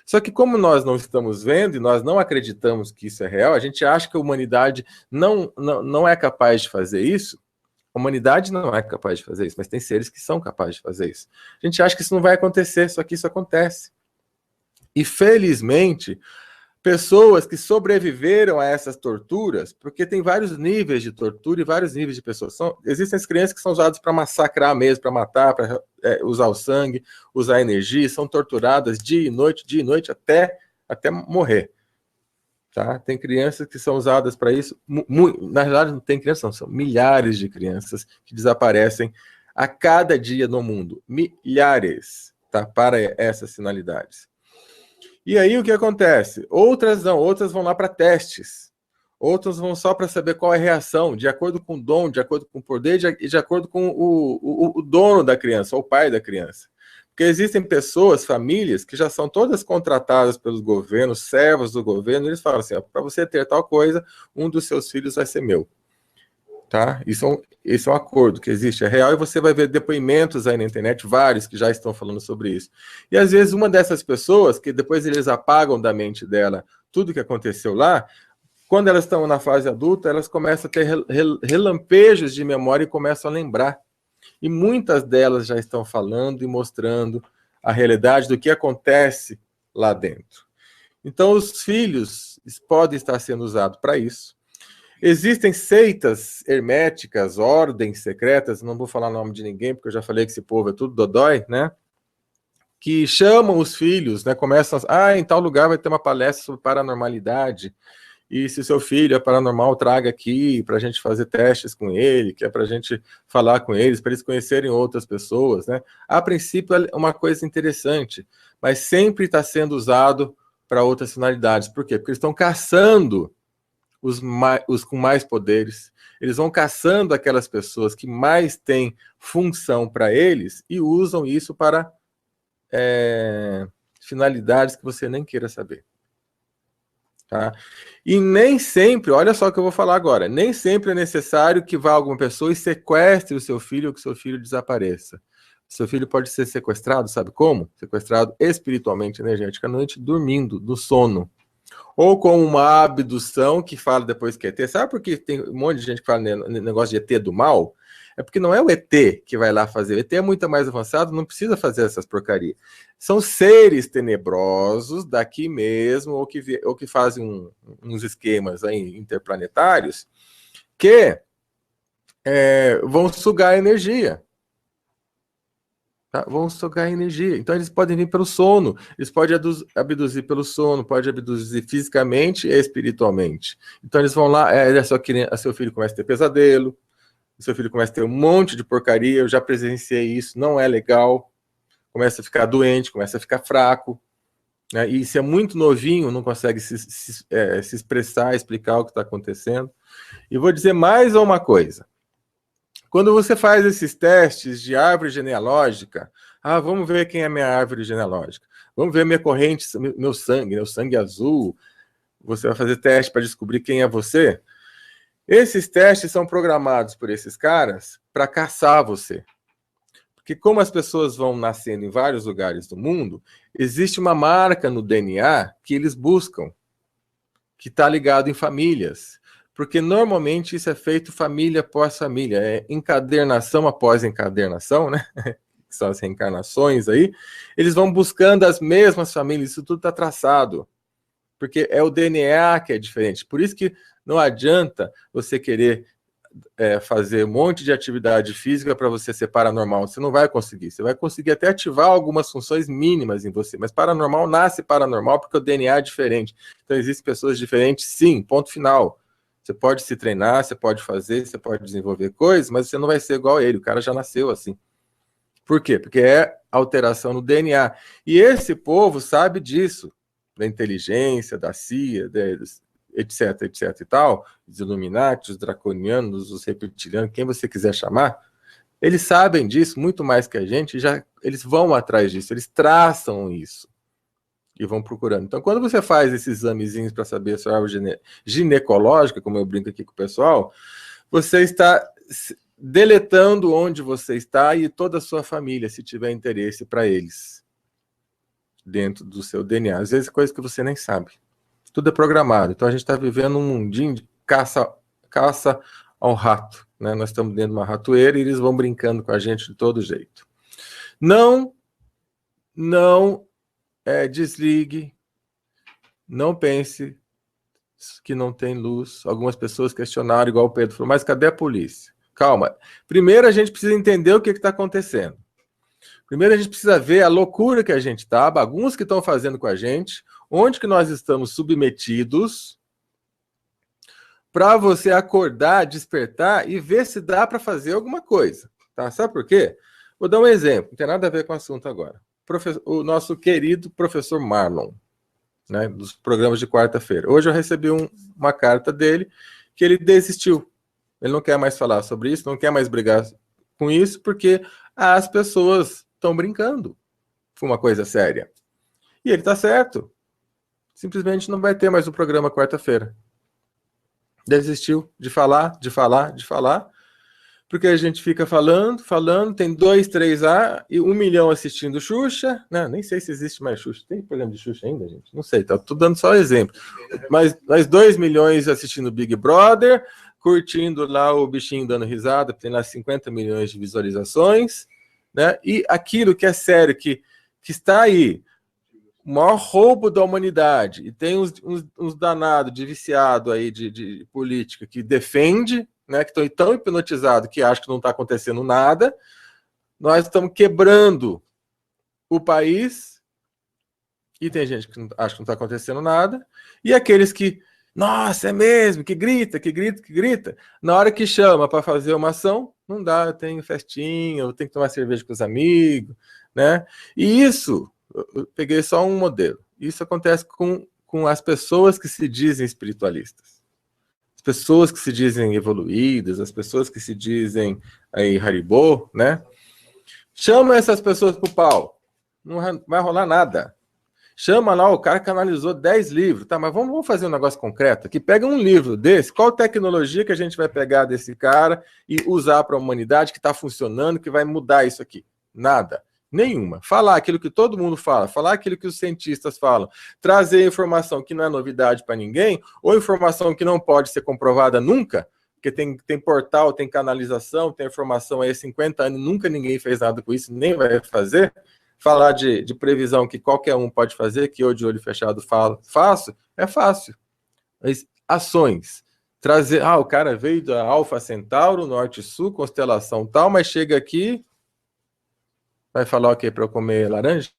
Só que como nós não estamos vendo e nós não acreditamos que isso é real, a gente acha que a humanidade não é capaz de fazer isso. A humanidade não é capaz de fazer isso, mas tem seres que são capazes de fazer isso. A gente acha que isso não vai acontecer, só que isso acontece. E, felizmente, pessoas que sobreviveram a essas torturas, porque tem vários níveis de tortura e vários níveis de pessoas. Existem as crianças que são usadas para massacrar mesmo, para matar, para usar o sangue, usar energia, são torturadas dia e noite, até morrer. Tá? Tem crianças que são usadas para isso, na verdade não tem crianças, não, são milhares de crianças que desaparecem a cada dia no mundo, milhares, tá? Para essas finalidades. E aí o que acontece? Outras vão lá para testes, Outros vão só para saber qual é a reação, de acordo com o dom, de acordo com o poder, de acordo com o dono da criança, ou o pai da criança. Porque existem pessoas, famílias, que já são todas contratadas pelos governos, servos do governo, eles falam assim, para você ter tal coisa, um dos seus filhos vai ser meu. Tá? Isso é um acordo que existe, é real, e você vai ver depoimentos aí na internet, vários que já estão falando sobre isso. E às vezes uma dessas pessoas, que depois eles apagam da mente dela tudo que aconteceu lá, quando elas estão na fase adulta, elas começam a ter relampejos de memória e começam a lembrar. E muitas delas já estão falando e mostrando a realidade do que acontece lá dentro. Então, os filhos podem estar sendo usados para isso. Existem seitas herméticas, ordens secretas, não vou falar o nome de ninguém, porque eu já falei que esse povo é tudo dodói, né? Que chamam os filhos, né? Começam em tal lugar vai ter uma palestra sobre paranormalidade, e se seu filho é paranormal, traga aqui para a gente fazer testes com ele, que é para a gente falar com eles, para eles conhecerem outras pessoas, né? A princípio é uma coisa interessante, mas sempre está sendo usado para outras finalidades. Por quê? Porque eles estão caçando os com mais poderes, eles vão caçando aquelas pessoas que mais têm função para eles e usam isso para finalidades que você nem queira saber. Tá? E nem sempre, olha só o que eu vou falar agora, nem sempre é necessário que vá alguma pessoa e sequestre o seu filho ou que seu filho desapareça. Seu filho pode ser sequestrado, sabe como? Sequestrado espiritualmente, energeticamente, dormindo, no sono. Ou com uma abdução que fala depois que é ET. Sabe por que tem um monte de gente que fala negócio de ET do mal? É porque não é o ET que vai lá fazer. O ET é muito mais avançado, não precisa fazer essas porcarias. São seres tenebrosos daqui mesmo, ou que fazem uns esquemas aí interplanetários, que vão sugar energia. Tá? Vão sugar energia. Então, eles podem vir pelo sono, eles podem abduzir pelo sono, pode abduzir fisicamente e espiritualmente. Então, eles vão lá, seu filho começa a ter pesadelo, seu filho começa a ter um monte de porcaria, eu já presenciei isso, não é legal, começa a ficar doente, começa a ficar fraco, né? E se é muito novinho, não consegue se expressar, explicar o que está acontecendo. E vou dizer mais uma coisa. Quando você faz esses testes de árvore genealógica, vamos ver quem é minha árvore genealógica, vamos ver minha corrente, meu sangue azul, você vai fazer teste para descobrir quem é você. Esses testes são programados por esses caras para caçar você. Porque como as pessoas vão nascendo em vários lugares do mundo, existe uma marca no DNA que eles buscam, que está ligado em famílias. Porque normalmente isso é feito família após família, é encadernação após encadernação, né? Que são as reencarnações aí. Eles vão buscando as mesmas famílias, isso tudo está traçado. Porque é o DNA que é diferente. Por isso que não adianta você querer fazer um monte de atividade física para você ser paranormal. Você não vai conseguir. Você vai conseguir até ativar algumas funções mínimas em você. Mas paranormal nasce paranormal porque o DNA é diferente. Então existem pessoas diferentes, sim, ponto final. Você pode se treinar, você pode fazer, você pode desenvolver coisas, mas você não vai ser igual a ele. O cara já nasceu assim. Por quê? Porque é alteração no DNA. E esse povo sabe disso. Da inteligência, da CIA, etc, etc e tal, os Illuminati, os draconianos, os reptilianos, quem você quiser chamar, eles sabem disso muito mais que a gente, eles vão atrás disso, eles traçam isso e vão procurando. Então, quando você faz esses examezinhos para saber a sua árvore ginecológica, como eu brinco aqui com o pessoal, você está deletando onde você está e toda a sua família, se tiver interesse para eles. Dentro do seu DNA. Às vezes coisa que você nem sabe. Tudo é programado. Então a gente está vivendo um mundinho de caça ao rato. Né? Nós estamos dentro de uma ratoeira e eles vão brincando com a gente de todo jeito. Não desligue, não pense que não tem luz. Algumas pessoas questionaram, igual o Pedro falou, mas cadê a polícia? Calma. Primeiro a gente precisa entender o que está acontecendo. Primeiro a gente precisa ver a loucura que a gente está, a bagunça que estão fazendo com a gente, onde que nós estamos submetidos, para você acordar, despertar e ver se dá para fazer alguma coisa. Tá? Sabe por quê? Vou dar um exemplo, não tem nada a ver com o assunto agora. O nosso querido professor Marlon. né, dos programas de quarta-feira. Hoje eu recebi uma carta dele que ele desistiu. Ele não quer mais falar sobre isso, não quer mais brigar com isso, porque as pessoas estão brincando com uma coisa séria. E ele está certo. Simplesmente não vai ter mais o programa quarta-feira. Desistiu de falar, porque a gente fica falando, tem 2, 3 e 1 milhão assistindo Xuxa, né? Nem sei se existe mais Xuxa. Tem programa de Xuxa ainda, gente? Não sei, tô dando só exemplo. Mas 2 milhões assistindo Big Brother, curtindo lá o bichinho dando risada, tem lá 50 milhões de visualizações, né? E aquilo que é sério, que está aí, o maior roubo da humanidade, e tem uns danados de viciado aí de política que defende, né, que estão tão hipnotizados que acham que não está acontecendo nada. Nós estamos quebrando o país, e tem gente que acha que não está acontecendo nada, e aqueles que, nossa, é mesmo, que grita, na hora que chama para fazer uma ação, não dá, eu tenho festinha, eu tenho que tomar cerveja com os amigos, né? E isso, eu peguei só um modelo, isso acontece com as pessoas que se dizem espiritualistas. As pessoas que se dizem evoluídas, as pessoas que se dizem aí Haribo, né? Chama essas pessoas pro pau. Não vai rolar nada. Chama lá o cara que analisou 10 livros. Tá, mas vamos fazer um negócio concreto aqui. Pega um livro desse, qual tecnologia que a gente vai pegar desse cara e usar para a humanidade que está funcionando, que vai mudar isso aqui? Nada. Nenhuma. Falar aquilo que todo mundo fala, falar aquilo que os cientistas falam, trazer informação que não é novidade para ninguém, ou informação que não pode ser comprovada nunca, porque tem portal, tem canalização, tem informação aí há 50 anos, nunca ninguém fez nada com isso, nem vai fazer. Falar de previsão que qualquer um pode fazer, que eu de olho fechado faço, é fácil. Mas ações. Trazer, o cara veio da Alfa Centauro, Norte e Sul, constelação tal, mas chega aqui, vai falar o quê? Para eu comer laranja?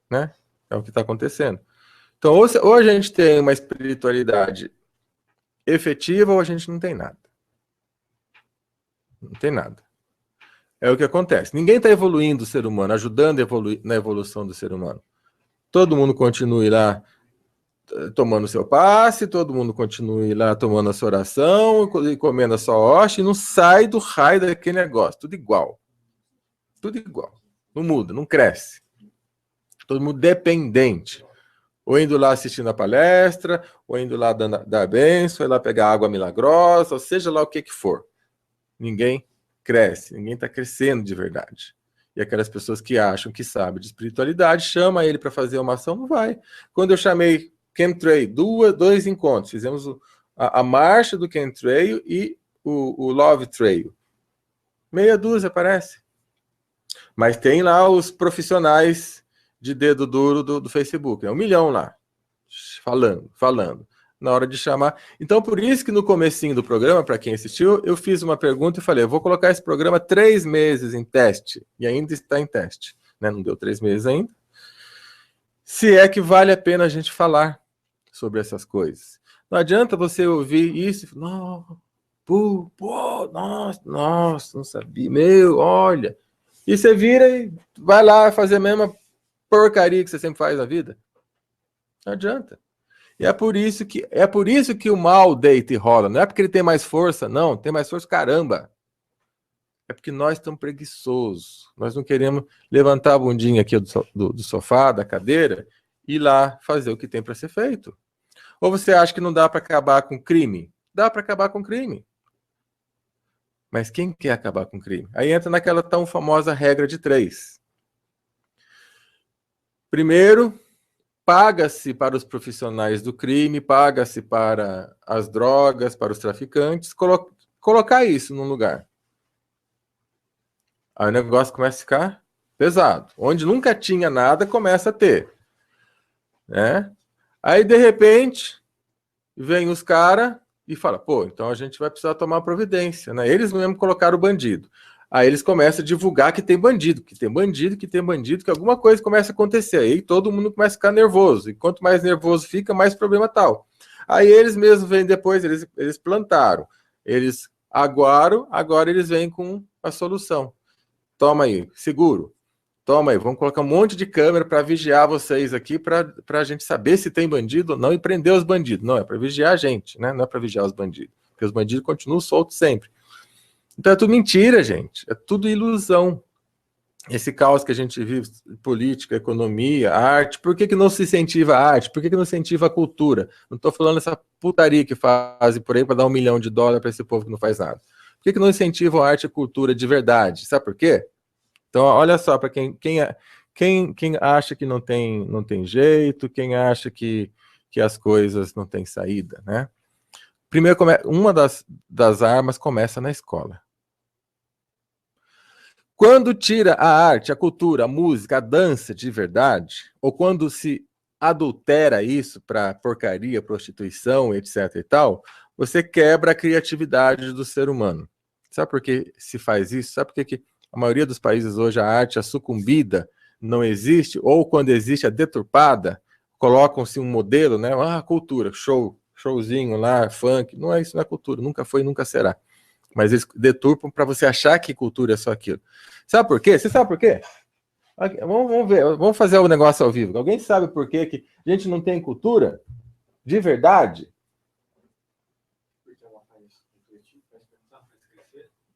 Né? É o que está acontecendo. Então, ou a gente tem uma espiritualidade efetiva, ou a gente não tem nada. Não tem nada. É o que acontece. Ninguém está evoluindo o ser humano, ajudando a evoluir na evolução do ser humano. Todo mundo continue lá tomando seu passe, todo mundo continue lá tomando a sua oração, e comendo a sua hoste, e não sai do raio daquele negócio. Tudo igual. Tudo igual. Não muda, não cresce. Todo mundo dependente. Ou indo lá assistindo a palestra, ou indo lá dar benção, ou ir lá pegar água milagrosa, ou seja lá o que for. Ninguém cresce, ninguém está crescendo de verdade. E aquelas pessoas que acham que sabem de espiritualidade, chama ele para fazer uma ação, não vai. Quando eu chamei Chemtrail, 2 encontros, fizemos a marcha do Chemtrail e o Love Trail. Meia dúzia, parece. Mas tem lá os profissionais de dedo duro do Facebook, 1 milhão lá, falando. Na hora de chamar. Então, por isso que no comecinho do programa, para quem assistiu, eu fiz uma pergunta e falei, eu vou colocar esse programa 3 meses em teste, e ainda está em teste, né? Não deu 3 meses ainda. Se é que vale a pena a gente falar sobre essas coisas. Não adianta você ouvir isso e falar, nossa, não sabia, olha. E você vira e vai lá fazer a mesma porcaria que você sempre faz na vida. Não adianta. E é por isso que o mal deita e rola. Não é porque ele tem mais força, não. Tem mais força, caramba. É porque nós estamos preguiçosos. Nós não queremos levantar a bundinha aqui do sofá, da cadeira, e ir lá fazer o que tem para ser feito. Ou você acha que não dá para acabar com crime? Dá para acabar com crime. Mas quem quer acabar com crime? Aí entra naquela tão famosa regra de 3. Primeiro, paga-se para os profissionais do crime, paga-se para as drogas, para os traficantes, colocar isso num lugar. Aí o negócio começa a ficar pesado. Onde nunca tinha nada, começa a ter. Né? Aí, de repente, vem os caras e falam, então a gente vai precisar tomar providência. Né? Eles mesmo colocaram o bandido. Aí eles começam a divulgar que tem bandido, que alguma coisa começa a acontecer. Aí todo mundo começa a ficar nervoso. E quanto mais nervoso fica, mais problema tal. Aí eles mesmos vêm depois, eles plantaram. Eles aguaram, agora eles vêm com a solução. Toma aí, seguro. Toma aí, vamos colocar um monte de câmera para vigiar vocês aqui, para a gente saber se tem bandido ou não e prender os bandidos. Não, é para vigiar a gente, né? Não é para vigiar os bandidos. Porque os bandidos continuam soltos sempre. Então é tudo mentira, gente. É tudo ilusão. Esse caos que a gente vive, política, economia, arte, por que não se incentiva a arte? Por que não se incentiva a cultura? Não estou falando essa putaria que fazem por aí para dar $1 milhão para esse povo que não faz nada. Por que não incentivam a arte e a cultura de verdade? Sabe por quê? Então, olha só, para quem acha que não tem jeito, quem acha que as coisas não têm saída, né? Primeiro, uma das armas começa na escola. Quando tira a arte, a cultura, a música, a dança de verdade, ou quando se adultera isso para porcaria, prostituição, etc. e tal, você quebra a criatividade do ser humano. Sabe por que se faz isso? Sabe por que a maioria dos países hoje a arte, a sucumbida, não existe, ou quando existe, a deturpada, colocam-se um modelo, né? Ah, cultura, showzinho lá, funk. Não é isso, não é cultura, nunca foi, nunca será. Mas eles deturpam para você achar que cultura é só aquilo. Sabe por quê? Você sabe por quê? Vamos ver, vamos fazer o negócio ao vivo. Alguém sabe por quê que a gente não tem cultura de verdade?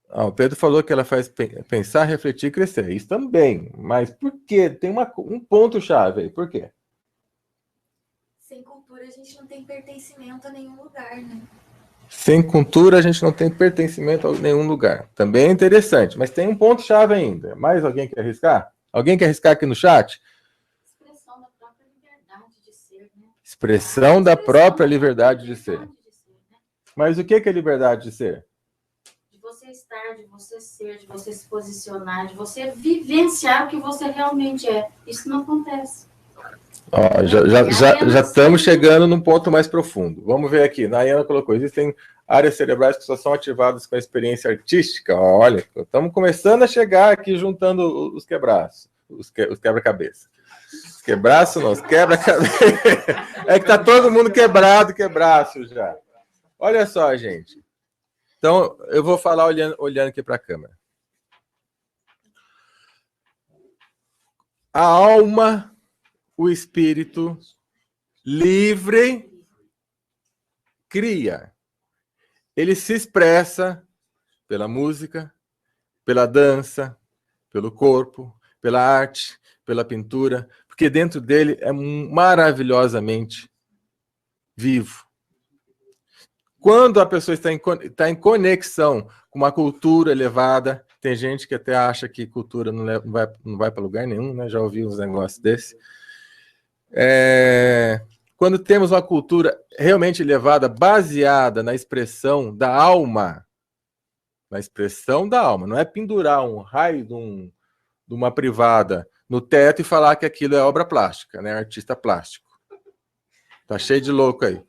O Pedro falou que ela faz pensar, refletir e crescer. Isso também. Mas por quê? Tem um ponto-chave aí. Por quê? Sem cultura, a gente não tem pertencimento a nenhum lugar, né? Sem cultura, a gente não tem pertencimento a nenhum lugar. Também é interessante, mas tem um ponto-chave ainda. Mais alguém quer arriscar? Alguém quer arriscar aqui no chat? Expressão da própria liberdade de ser, né? Expressão da própria liberdade de ser. Mas o que é liberdade de ser? De você estar, de você ser, de você se posicionar, de você vivenciar o que você realmente é. Isso não acontece. Já estamos chegando num ponto mais profundo. Vamos ver aqui. Nayana colocou: existem áreas cerebrais que só são ativadas com a experiência artística. Olha, estamos começando a chegar aqui juntando os quebraços, os quebra-cabeça. Os quebraços não, os quebra-cabeça. É que tá todo mundo quebraço já. Olha só, gente. Então, eu vou falar olhando aqui para a câmera. A alma, o espírito livre cria. Ele se expressa pela música, pela dança, pelo corpo, pela arte, pela pintura, porque dentro dele é maravilhosamente vivo. Quando a pessoa está em conexão com uma cultura elevada, tem gente que até acha que cultura não vai para lugar nenhum, né? Já ouvi uns negócios desses. Quando temos uma cultura realmente elevada, baseada na expressão da alma, não é pendurar um raio de uma privada no teto e falar que aquilo é obra plástica, né? Artista plástico. Tá cheio de louco aí.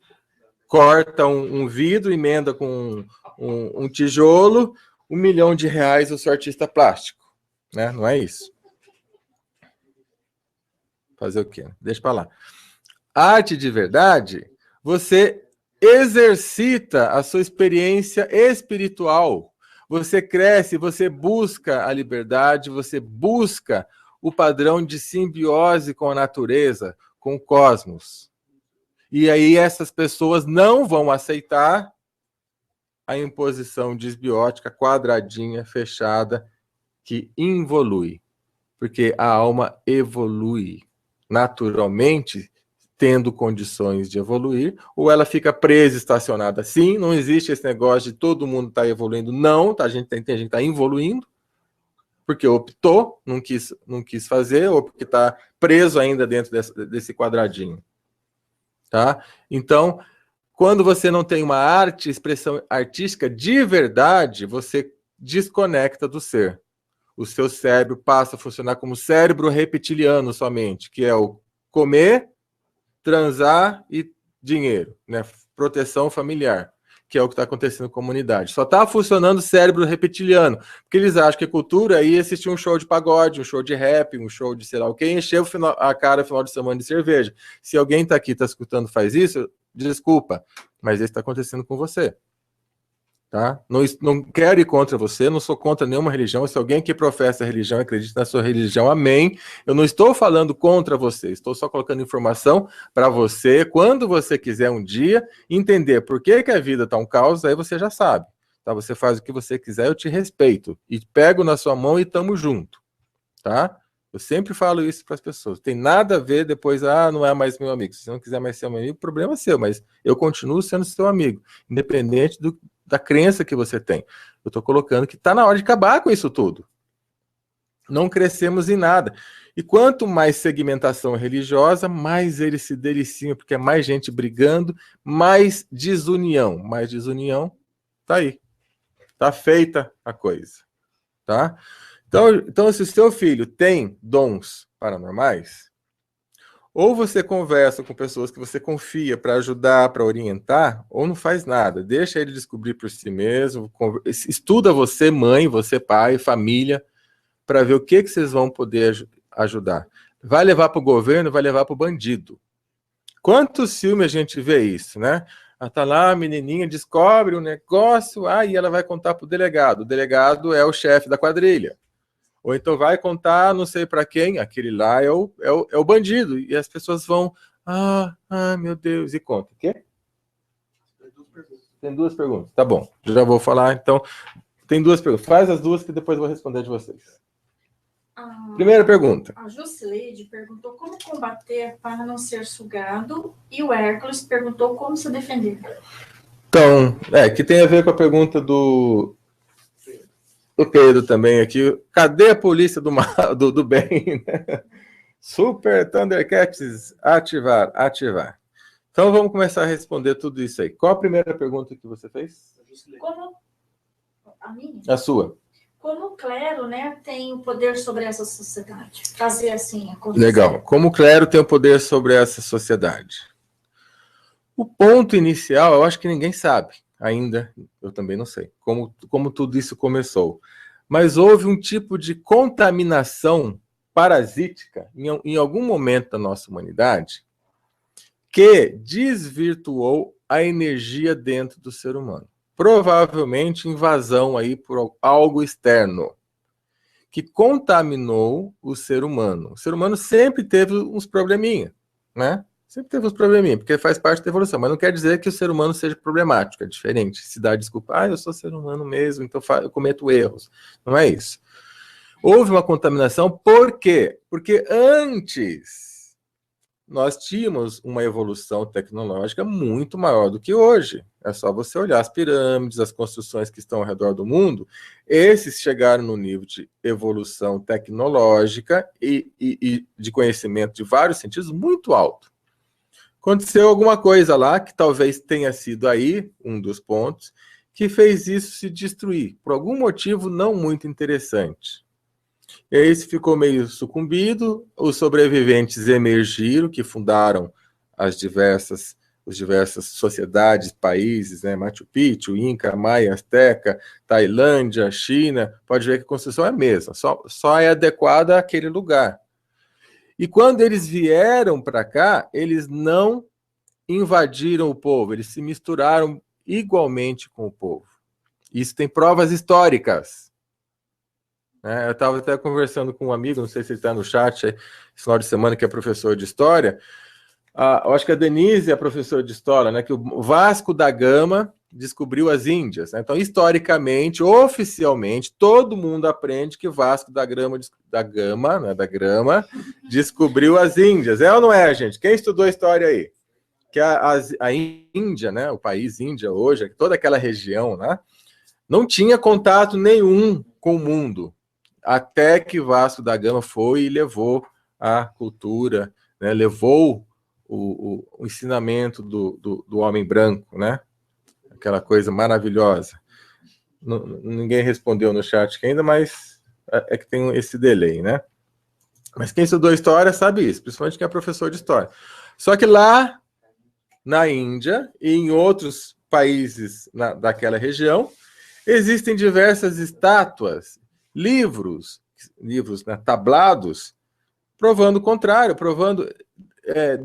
Corta um vidro, emenda com um tijolo, R$1 milhão, eu sou artista plástico, né? Não é isso. Fazer o quê? Deixa para lá. Arte de verdade, você exercita a sua experiência espiritual. Você cresce, você busca a liberdade, você busca o padrão de simbiose com a natureza, com o cosmos. E aí essas pessoas não vão aceitar a imposição disbiótica, quadradinha, fechada, que involui. Porque a alma evolui naturalmente, tendo condições de evoluir, ou ela fica presa, estacionada. Sim, não existe esse negócio de todo mundo está evoluindo. Não, tá, tem gente que está evoluindo, porque optou, não quis fazer, ou porque está preso ainda dentro desse quadradinho. Tá? Então, quando você não tem uma expressão artística de verdade, você desconecta do ser. O seu cérebro passa a funcionar como cérebro reptiliano somente, que é o comer, transar e dinheiro, né? Proteção familiar, que é o que está acontecendo na comunidade. Só está funcionando o cérebro reptiliano, porque eles acham que a cultura é ir assistir um show de pagode, um show de rap, um show de sei lá o que, encher a cara no final de semana de cerveja. Se alguém está aqui, está escutando, faz isso, desculpa, mas isso está acontecendo com você. tá? Não quero ir contra você, não sou contra nenhuma religião. Se alguém que professa a religião acredita na sua religião, amém. Eu não estou falando contra você, estou só colocando informação para você, quando você quiser um dia entender por que a vida está um caos, aí você já sabe. Tá? Você faz o que você quiser, eu te respeito. E pego na sua mão e tamo junto. Tá? Eu sempre falo isso para as pessoas. Tem nada a ver depois, não é mais meu amigo. Se você não quiser mais ser meu amigo, o problema é seu, mas eu continuo sendo seu amigo, independente da crença que você tem. Eu estou colocando que está na hora de acabar com isso tudo. Não crescemos em nada. E quanto mais segmentação religiosa, mais eles se deliciam, porque é mais gente brigando, mais desunião. Mais desunião, tá aí. Tá feita a coisa. Tá? Então, se o seu filho tem dons paranormais, ou você conversa com pessoas que você confia para ajudar, para orientar, ou não faz nada. Deixa ele descobrir por si mesmo. Estuda você, mãe, você, pai, família, para ver o que vocês vão poder ajudar. Vai levar para o governo, vai levar para o bandido. Quantos filmes a gente vê isso, né? Tá lá, a menininha descobre um negócio, e ela vai contar para o delegado. O delegado é o chefe da quadrilha. Ou então vai contar, não sei para quem, aquele lá é o bandido. E as pessoas vão, meu Deus, e conta. O quê? Tem duas perguntas. Tá bom, já vou falar. Então, tem duas perguntas. Faz as duas que depois eu vou responder de vocês. Primeira pergunta. A Jusileide perguntou como combater para não ser sugado. E o Hércules perguntou como se defender. Então, que tem a ver com a pergunta do Pedro também aqui. Cadê a polícia do bem? Super Thundercats, ativar. Então vamos começar a responder tudo isso aí. Qual a primeira pergunta que você fez? A minha? A sua. Como o clero, né, tem o poder sobre essa sociedade? Fazer assim acontecer. Legal. Como o clero tem o poder sobre essa sociedade? O ponto inicial, eu acho que ninguém sabe. Ainda, eu também não sei como tudo isso começou. Mas houve um tipo de contaminação parasítica em algum momento da nossa humanidade que desvirtuou a energia dentro do ser humano. Provavelmente invasão aí por algo externo que contaminou o ser humano. O ser humano sempre teve uns probleminha, né? Sempre teve uns probleminha, porque faz parte da evolução, mas não quer dizer que o ser humano seja problemático, é diferente. Se dá desculpa, eu sou ser humano mesmo, então eu cometo erros. Não é isso. Houve uma contaminação, por quê? Porque antes nós tínhamos uma evolução tecnológica muito maior do que hoje. É só você olhar as pirâmides, as construções que estão ao redor do mundo, esses chegaram no nível de evolução tecnológica e de conhecimento de vários sentidos muito alto. Aconteceu alguma coisa lá, que talvez tenha sido aí um dos pontos, que fez isso se destruir, por algum motivo não muito interessante. E aí isso ficou meio sucumbido, os sobreviventes emergiram, que fundaram as diversas sociedades, países, né? Machu Picchu, Inca, Maia, Azteca, Tailândia, China, pode ver que a construção é a mesma, só é adequada àquele lugar. E quando eles vieram para cá, eles não invadiram o povo, eles se misturaram igualmente com o povo. Isso tem provas históricas. Eu estava até conversando com um amigo, não sei se ele está no chat, esse final de semana, que é professor de história. Eu acho que a Denise é professora de história, né? Que o Vasco da Gama descobriu as Índias. Né? Então, historicamente, oficialmente, todo mundo aprende que Vasco da Gama descobriu as Índias. É ou não é, gente? Quem estudou a história aí? Que a Índia, né? O país Índia hoje, toda aquela região, né? Não tinha contato nenhum com o mundo. Até que Vasco da Gama foi e levou a cultura, né? Levou o ensinamento do homem branco, né? Aquela coisa maravilhosa. Ninguém respondeu no chat ainda, mas é que tem esse delay, né? Mas quem estudou história sabe isso, principalmente quem é professor de história. Só que lá na Índia e em outros países daquela região, existem diversas estátuas, livros, né, tablados, provando o contrário, provando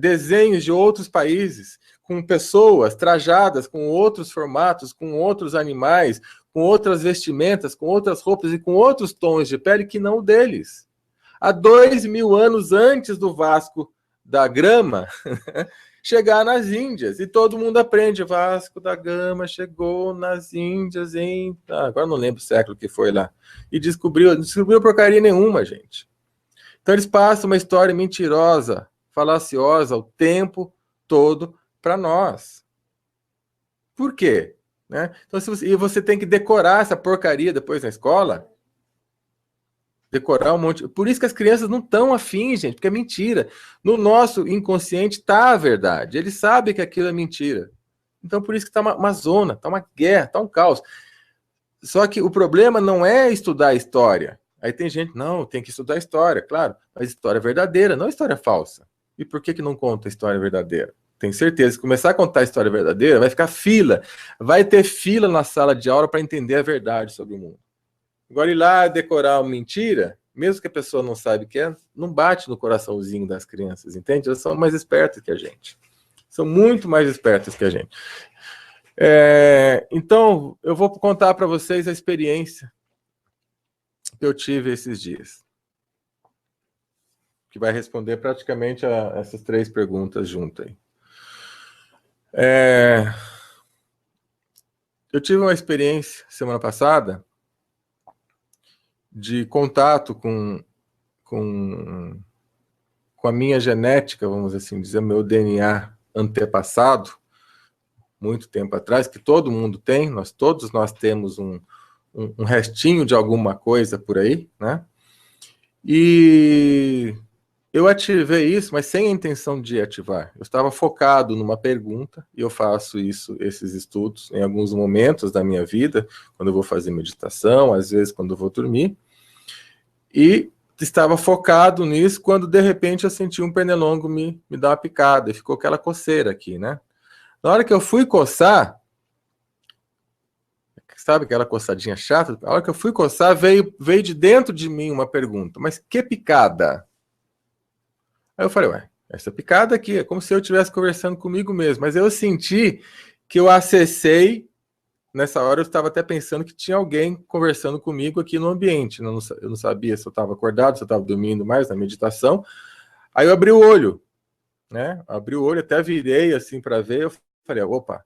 desenhos de outros países, com pessoas trajadas com outros formatos, com outros animais, com outras vestimentas, com outras roupas e com outros tons de pele que não o deles. Há 2000 anos antes do Vasco da Gama chegar nas Índias. E todo mundo aprende. Vasco da Gama chegou nas Índias em... agora não lembro o século que foi lá. E descobriu porcaria nenhuma, gente. Então eles passam uma história mentirosa, falaciosa, o tempo todo para nós. Por quê? Né? Então, e você tem que decorar essa porcaria depois na escola. Decorar um monte. Por isso que as crianças não estão afim, gente, porque é mentira. No nosso inconsciente está a verdade. Eles sabem que aquilo é mentira. Então, por isso que está uma zona, está uma guerra, está um caos. Só que o problema não é estudar a história. Aí tem gente, não, tem que estudar a história, claro, mas história verdadeira, não história falsa. E por que não conta a história verdadeira? Tenho certeza que começar a contar a história verdadeira, vai ficar fila. Vai ter fila na sala de aula para entender a verdade sobre o mundo. Agora, ir lá decorar uma mentira, mesmo que a pessoa não saiba o que é, não bate no coraçãozinho das crianças, entende? Elas são mais espertas que a gente. São muito mais espertas que a gente. Então, eu vou contar para vocês a experiência que eu tive esses dias. Que vai responder praticamente a essas 3 perguntas juntas aí. Eu tive uma experiência semana passada de contato com a minha genética, vamos assim dizer, meu DNA antepassado, muito tempo atrás, que todo mundo tem, todos nós temos um restinho de alguma coisa por aí, né? E eu ativei isso, mas sem a intenção de ativar. Eu estava focado numa pergunta, e eu faço esses estudos em alguns momentos da minha vida, quando eu vou fazer meditação, às vezes quando eu vou dormir, e estava focado nisso, quando de repente eu senti um pernilongo me dar uma picada, e ficou aquela coceira aqui, né? Na hora que eu fui coçar, sabe aquela coçadinha chata? Na hora que eu fui coçar, veio de dentro de mim uma pergunta, mas que picada? Aí eu falei, ué, essa picada aqui é como se eu estivesse conversando comigo mesmo, mas eu senti que eu acessei, nessa hora eu estava até pensando que tinha alguém conversando comigo aqui no ambiente, eu não sabia se eu estava acordado, se eu estava dormindo mais na meditação. Aí eu abri o olho, né? Abri o olho, até virei assim para ver, eu falei, opa,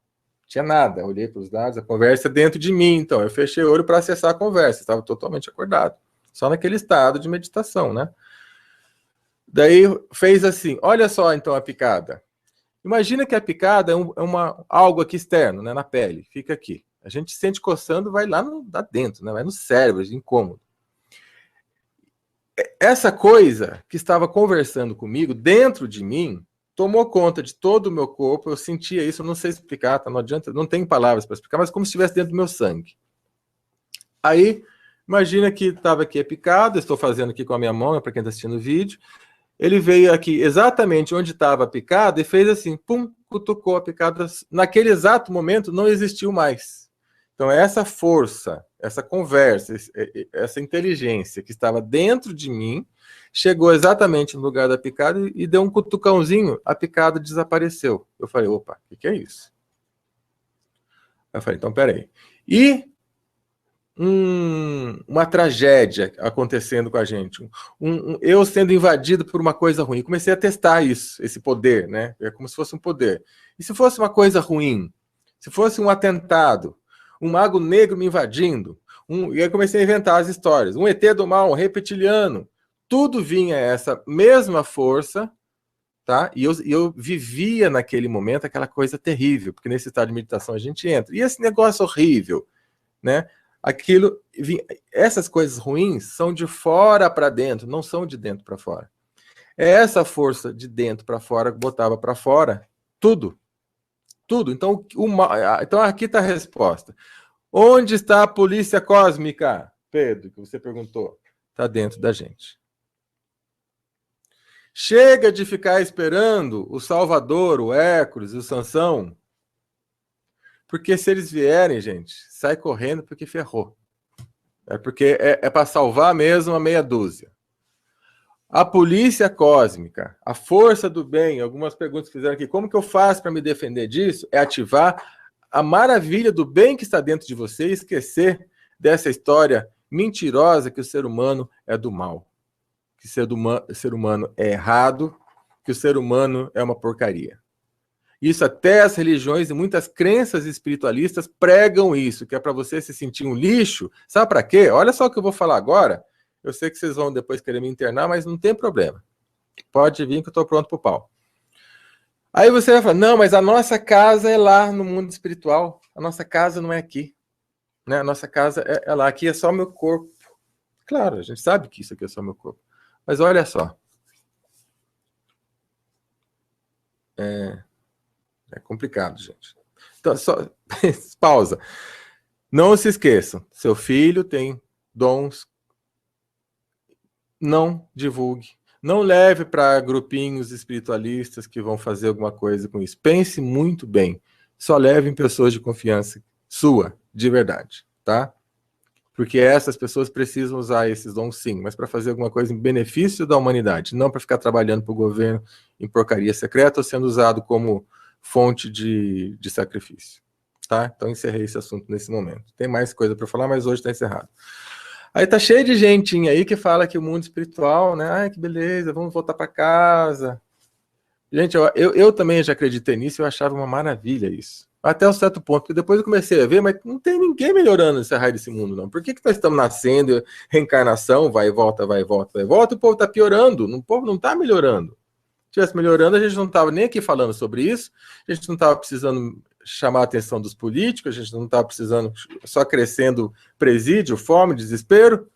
tinha nada, eu olhei para os lados, a conversa dentro de mim, então eu fechei o olho para acessar a conversa, estava totalmente acordado, só naquele estado de meditação, né? Daí fez assim, olha só então a picada. Imagina que a picada é algo aqui externo, né, na pele, fica aqui. A gente sente coçando, vai lá dentro, né, vai no cérebro, é incômodo. Essa coisa que estava conversando comigo, dentro de mim, tomou conta de todo o meu corpo, eu sentia isso, eu não sei explicar, tá, não adianta, não tenho palavras para explicar, mas como se estivesse dentro do meu sangue. Aí, imagina que estava aqui a picada, estou fazendo aqui com a minha mão, para quem está assistindo o vídeo, ele veio aqui exatamente onde estava a picada e fez assim, pum, cutucou a picada. Naquele exato momento não existiu mais. Então essa força, essa conversa, essa inteligência que estava dentro de mim, chegou exatamente no lugar da picada e deu um cutucãozinho, a picada desapareceu. Eu falei, opa, o que é isso? Eu falei, então peraí. E uma tragédia acontecendo com a gente, eu sendo invadido por uma coisa ruim. Comecei a testar isso, esse poder, né? É como se fosse um poder. E se fosse uma coisa ruim? Se fosse um atentado, um mago negro me invadindo, e aí comecei a inventar as histórias. Um ET do mal, um reptiliano. Tudo vinha essa mesma força, tá? E eu vivia naquele momento aquela coisa terrível, porque nesse estado de meditação a gente entra. E esse negócio horrível, né? Essas coisas ruins são de fora para dentro, não são de dentro para fora. É essa força de dentro para fora que botava para fora tudo. Tudo. Então aqui está a resposta. Onde está a polícia cósmica, Pedro, que você perguntou? Está dentro da gente. Chega de ficar esperando o Salvador, o Hércules, o Sansão. Porque se eles vierem, gente, sai correndo porque ferrou. É porque é para salvar mesmo a meia dúzia. A polícia cósmica, a força do bem, algumas perguntas que fizeram aqui, como que eu faço para me defender disso? É ativar a maravilha do bem que está dentro de você e esquecer dessa história mentirosa que o ser humano é do mal, que o ser humano é errado, que o ser humano é uma porcaria. Isso até as religiões e muitas crenças espiritualistas pregam isso, que é para você se sentir um lixo. Sabe para quê? Olha só o que eu vou falar agora. Eu sei que vocês vão depois querer me internar, mas não tem problema. Pode vir que eu estou pronto para o pau. Aí você vai falar, não, mas a nossa casa é lá no mundo espiritual. A nossa casa não é aqui. Né? A nossa casa é lá. Aqui é só meu corpo. Claro, a gente sabe que isso aqui é só meu corpo. Mas olha só. É complicado, gente. Então, só pausa. Não se esqueçam, seu filho tem dons. Não divulgue. Não leve para grupinhos espiritualistas que vão fazer alguma coisa com isso. Pense muito bem. Só leve em pessoas de confiança sua, de verdade, tá? Porque essas pessoas precisam usar esses dons sim, mas para fazer alguma coisa em benefício da humanidade, não para ficar trabalhando para o governo em porcaria secreta ou sendo usado como fonte de sacrifício, tá? Então encerrei esse assunto nesse momento. Tem mais coisa para falar, mas hoje está encerrado. Aí tá cheio de gentinha aí que fala que o mundo espiritual, né? Ai, que beleza, vamos voltar para casa. Gente, eu também já acreditei nisso, eu achava uma maravilha isso. Até um certo ponto, porque depois eu comecei a ver, mas não tem ninguém melhorando esse raio desse mundo, não. Por que nós estamos nascendo, reencarnação, vai e volta, vai e volta, vai e volta, e o povo está piorando, o povo não está melhorando. Se estivesse melhorando, a gente não estava nem aqui falando sobre isso, a gente não estava precisando chamar a atenção dos políticos, a gente não estava precisando, só crescendo presídio, fome, desespero.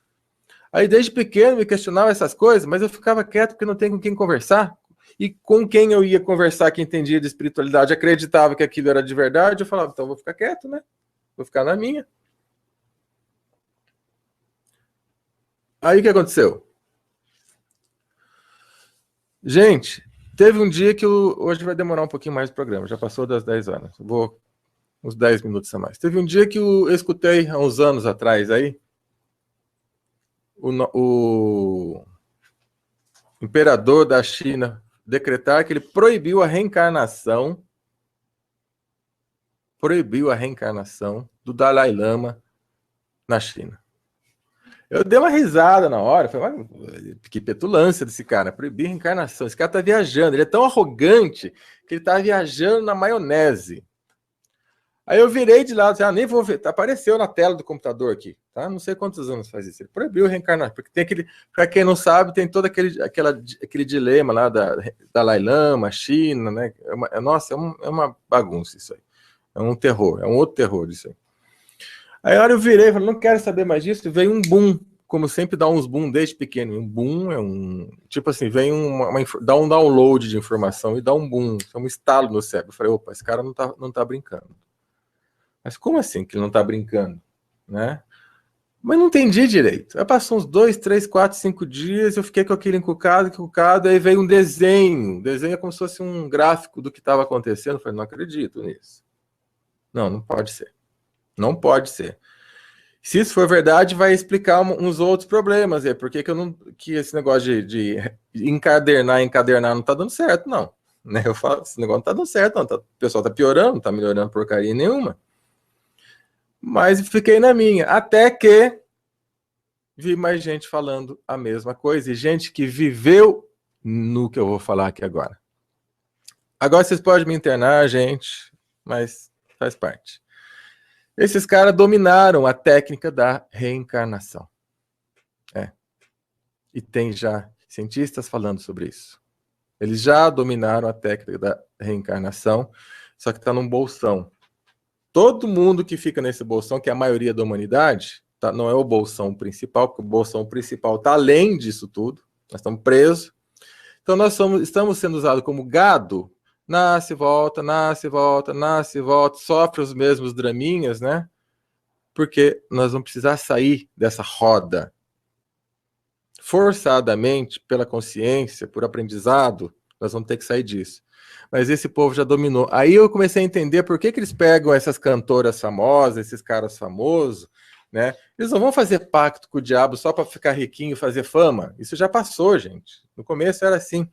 Aí desde pequeno me questionava essas coisas, mas eu ficava quieto porque não tem com quem conversar. E com quem eu ia conversar que entendia de espiritualidade, acreditava que aquilo era de verdade, eu falava, então eu vou ficar quieto, né? Vou ficar na minha. Aí o que aconteceu? Gente, teve um dia que hoje vai demorar um pouquinho mais o programa, já passou das 10 horas. Vou uns 10 minutos a mais. Teve um dia que eu escutei, há uns anos atrás aí, o imperador da China decretar que ele proibiu a reencarnação do Dalai Lama na China. Eu dei uma risada na hora, falei, que petulância desse cara, proibir a reencarnação. Esse cara tá viajando, ele é tão arrogante que ele tá viajando na maionese. Aí eu virei de lado, nem vou ver, apareceu na tela do computador aqui, tá? Não sei quantos anos faz isso. Ele proibiu reencarnar, porque tem aquele, para quem não sabe, tem todo aquele dilema lá da Dalai Lama, China, né? É uma bagunça isso aí. É um terror, é um outro terror isso aí. Aí a hora eu virei, falei, não quero saber mais disso, e veio um boom, como sempre dá uns boom desde pequeno. Um boom é um, tipo assim, vem dá um download de informação e dá um boom, é um estalo no cérebro. Eu falei, opa, esse cara não tá brincando. Mas como assim que ele não está brincando? Né? Mas não entendi direito. Aí passou uns 2, 3, 4, 5 dias, eu fiquei com aquele encucado, aí veio um desenho. O desenho é como se fosse um gráfico do que estava acontecendo. Eu falei, não acredito nisso. Não pode ser. Não pode ser. Se isso for verdade, vai explicar uns outros problemas. Por que que esse negócio de encadernar não está dando certo, não. Né? Eu falo, esse negócio não está dando certo, não. O pessoal está piorando, não está melhorando porcaria nenhuma. Mas fiquei na minha, até que vi mais gente falando a mesma coisa, e gente que viveu no que eu vou falar aqui agora. Agora vocês podem me internar, gente, mas faz parte. Esses caras dominaram a técnica da reencarnação. E tem já cientistas falando sobre isso. Eles já dominaram a técnica da reencarnação, só que está num bolsão. Todo mundo que fica nesse bolsão, que é a maioria da humanidade, tá, não é o bolsão principal, porque o bolsão principal está além disso tudo, nós estamos presos. Então nós estamos sendo usados como gado, nasce, volta, sofre os mesmos draminhas, né? Porque nós vamos precisar sair dessa roda. Forçadamente, pela consciência, por aprendizado, nós vamos ter que sair disso. Mas esse povo já dominou. Aí eu comecei a entender por que eles pegam essas cantoras famosas, esses caras famosos, né? Eles não vão fazer pacto com o diabo só para ficar riquinho e fazer fama. Isso já passou, gente. No começo era assim.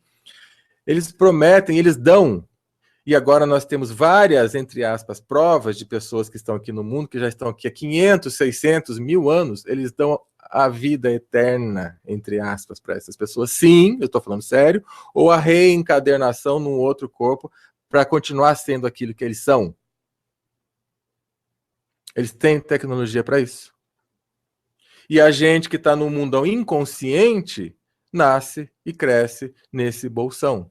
Eles prometem, eles dão. E agora nós temos várias, entre aspas, provas de pessoas que estão aqui no mundo, que já estão aqui há 500, 600, 1000 anos. Eles dão a vida eterna, entre aspas, para essas pessoas. Sim, eu estou falando sério. Ou a reencadernação num outro corpo para continuar sendo aquilo que eles são. Eles têm tecnologia para isso. E a gente que está no mundão inconsciente nasce e cresce nesse bolsão.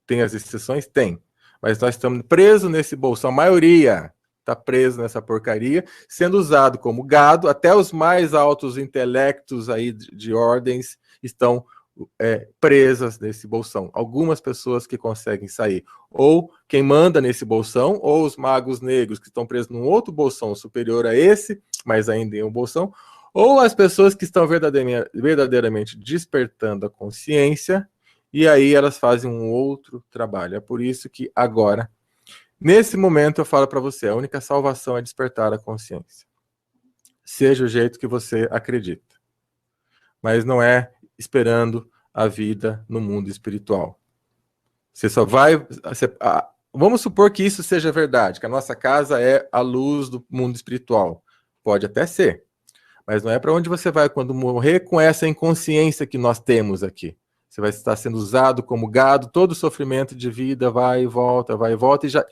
Tem as exceções? Tem. Mas nós estamos presos nesse bolsão. A maioria está preso nessa porcaria, sendo usado como gado. Até os mais altos intelectos aí de ordens estão presas nesse bolsão. Algumas pessoas que conseguem sair. Ou quem manda nesse bolsão, ou os magos negros que estão presos num outro bolsão superior a esse, mas ainda em um bolsão, ou as pessoas que estão verdadeiramente despertando a consciência, e aí elas fazem um outro trabalho. É por isso que agora, nesse momento, eu falo para você, a única salvação é despertar a consciência. Seja o jeito que você acredita. Mas não é esperando a vida no mundo espiritual. Você só vai... vamos supor que isso seja verdade, que a nossa casa é a luz do mundo espiritual. Pode até ser. Mas não é para onde você vai quando morrer com essa inconsciência que nós temos aqui. Você vai estar sendo usado como gado, todo o sofrimento de vida vai e volta,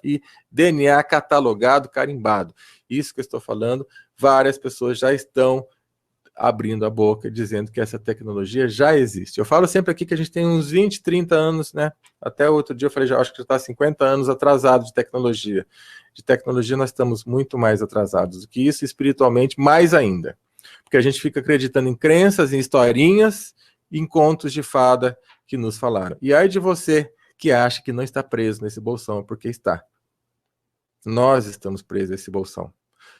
e DNA catalogado, carimbado. Isso que eu estou falando, várias pessoas já estão abrindo a boca, dizendo que essa tecnologia já existe. Eu falo sempre aqui que a gente tem uns 20, 30 anos, né? Até outro dia eu falei, acho que já está 50 anos atrasado de tecnologia. De tecnologia nós estamos muito mais atrasados do que isso, espiritualmente mais ainda. Porque a gente fica acreditando em crenças, em historinhas, em contos de fada que nos falaram. E aí de você que acha que não está preso nesse bolsão, porque está. Nós estamos presos nesse bolsão.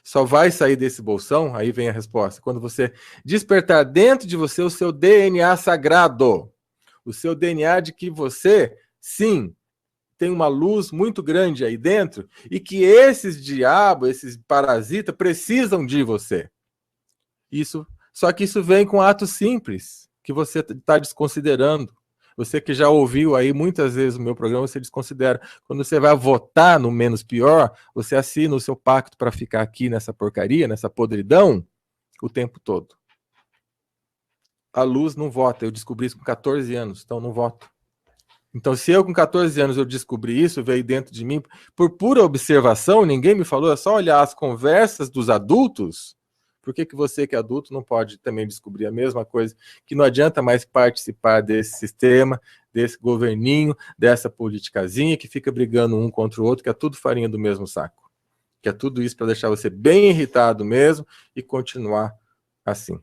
Só vai sair desse bolsão, aí vem a resposta, quando você despertar dentro de você o seu DNA sagrado. O seu DNA de que você, sim, tem uma luz muito grande aí dentro e que esses diabos, esses parasitas, precisam de você. Só que isso vem com atos simples, que você está desconsiderando. Você que já ouviu aí muitas vezes o meu programa, você desconsidera. Quando você vai votar no menos pior, você assina o seu pacto para ficar aqui nessa porcaria, nessa podridão, o tempo todo. A luz não vota. Eu descobri isso com 14 anos, então não voto. Então, se eu com 14 anos eu descobri isso, veio dentro de mim, por pura observação, ninguém me falou, é só olhar as conversas dos adultos. Por que você que é adulto não pode também descobrir a mesma coisa? Que não adianta mais participar desse sistema, desse governinho, dessa politicazinha que fica brigando um contra o outro, que é tudo farinha do mesmo saco. Que é tudo isso para deixar você bem irritado mesmo e continuar assim.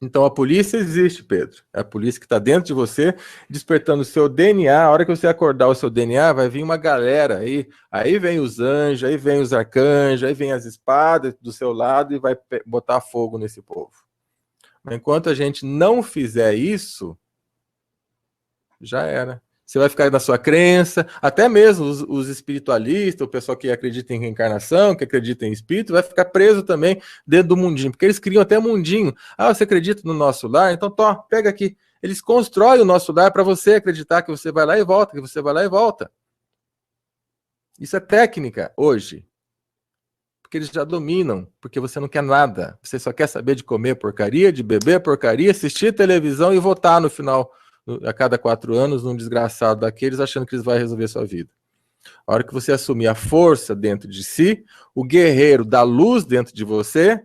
Então a polícia existe, Pedro. É a polícia que está dentro de você, despertando o seu DNA. A hora que você acordar o seu DNA, vai vir uma galera aí. Aí vem os anjos, aí vem os arcanjos, aí vem as espadas do seu lado e vai botar fogo nesse povo. Mas enquanto a gente não fizer isso, já era. Você vai ficar na sua crença, até mesmo os espiritualistas, o pessoal que acredita em reencarnação, que acredita em espírito, vai ficar preso também dentro do mundinho, porque eles criam até mundinho. Ah, você acredita no nosso lar? Então, pega aqui. Eles constroem o nosso lar para você acreditar que você vai lá e volta, que você vai lá e volta. Isso é técnica hoje. Porque eles já dominam, porque você não quer nada. Você só quer saber de comer porcaria, de beber porcaria, assistir televisão e votar no final, a cada 4 anos, num desgraçado daqueles, achando que eles vão resolver a sua vida. A hora que você assumir a força dentro de si, o guerreiro da luz dentro de você,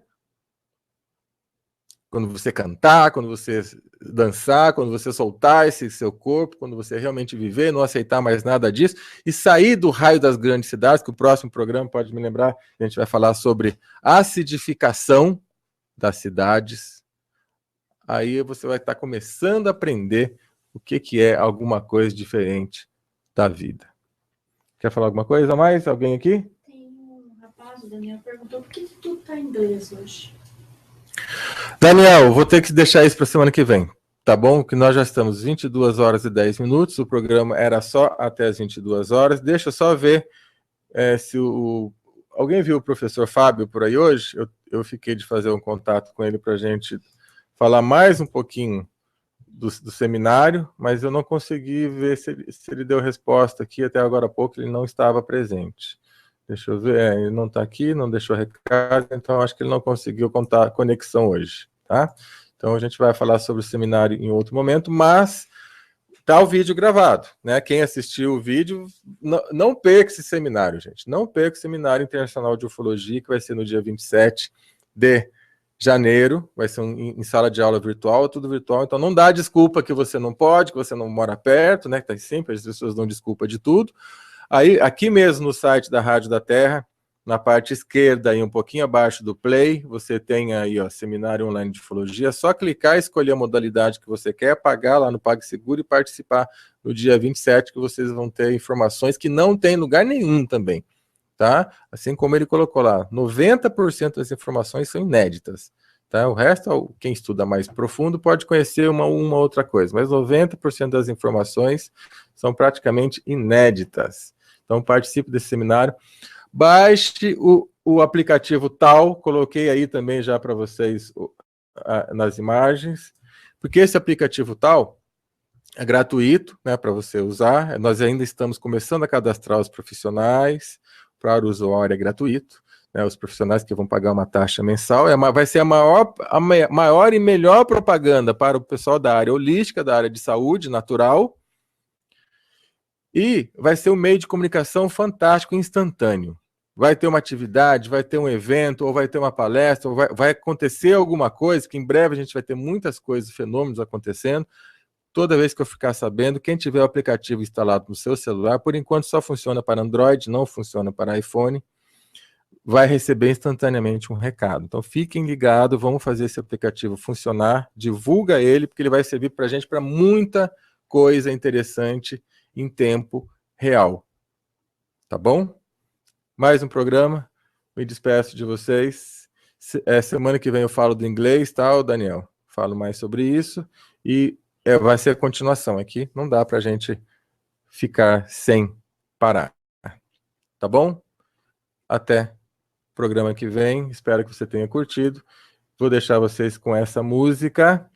quando você cantar, quando você dançar, quando você soltar esse seu corpo, quando você realmente viver, não aceitar mais nada disso, e sair do raio das grandes cidades, que o próximo programa pode me lembrar, a gente vai falar sobre acidificação das cidades, aí você vai estar começando a aprender o que é alguma coisa diferente da vida. Quer falar alguma coisa a mais? Alguém aqui? Tem um rapaz, o Daniel, perguntou por que tudo está em inglês hoje. Daniel, vou ter que deixar isso para a semana que vem, tá bom? Que nós já estamos 22 horas e 10 minutos, o programa era só até as 22 horas. Deixa eu só ver se alguém viu o professor Fábio por aí hoje? eu fiquei de fazer um contato com ele para a gente falar mais um pouquinho do seminário, mas eu não consegui ver se ele deu resposta aqui. Até agora há pouco ele não estava presente. Deixa eu ver, ele não está aqui, não deixou recado, então acho que ele não conseguiu contar a conexão hoje, tá? Então a gente vai falar sobre o seminário em outro momento, mas tá o vídeo gravado, né? Quem assistiu o vídeo, não perca esse seminário, gente. Não perca o Seminário Internacional de Ufologia, que vai ser no dia 27 de janeiro, vai ser em sala de aula virtual, tudo virtual, então não dá desculpa que você não pode, que você não mora perto, né? Tá sempre, as pessoas dão desculpa de tudo. Aí, aqui mesmo no site da Rádio da Terra, na parte esquerda e um pouquinho abaixo do Play, você tem aí, ó, Seminário Online de Ufologia. É só clicar, escolher a modalidade que você quer, pagar lá no PagSeguro e participar no dia 27, que vocês vão ter informações que não tem em lugar nenhum também, tá? Assim como ele colocou lá, 90% das informações são inéditas, tá? O resto, quem estuda mais profundo pode conhecer uma outra coisa, mas 90% das informações são praticamente inéditas. Então, participe desse seminário. Baixe o aplicativo Tal, coloquei aí também já para vocês nas imagens, porque esse aplicativo Tal é gratuito, né, para você usar. Nós ainda estamos começando a cadastrar os profissionais, para o usuário é gratuito, né, os profissionais que vão pagar uma taxa mensal. Vai ser a maior e melhor propaganda para o pessoal da área holística, da área de saúde natural, e vai ser um meio de comunicação fantástico, instantâneo. Vai ter uma atividade, vai ter um evento, ou vai ter uma palestra, ou vai acontecer alguma coisa, que em breve a gente vai ter muitas coisas, fenômenos acontecendo. Toda vez que eu ficar sabendo, quem tiver o aplicativo instalado no seu celular, por enquanto só funciona para Android, não funciona para iPhone, vai receber instantaneamente um recado. Então fiquem ligados, vamos fazer esse aplicativo funcionar, divulga ele, porque ele vai servir para a gente para muita coisa interessante em tempo real. Tá bom? Mais um programa, me despeço de vocês. Semana que vem eu falo do inglês, tá, Daniel? Falo mais sobre isso e vai ser a continuação aqui. Não dá para a gente ficar sem parar. Tá bom? Até o programa que vem. Espero que você tenha curtido. Vou deixar vocês com essa música.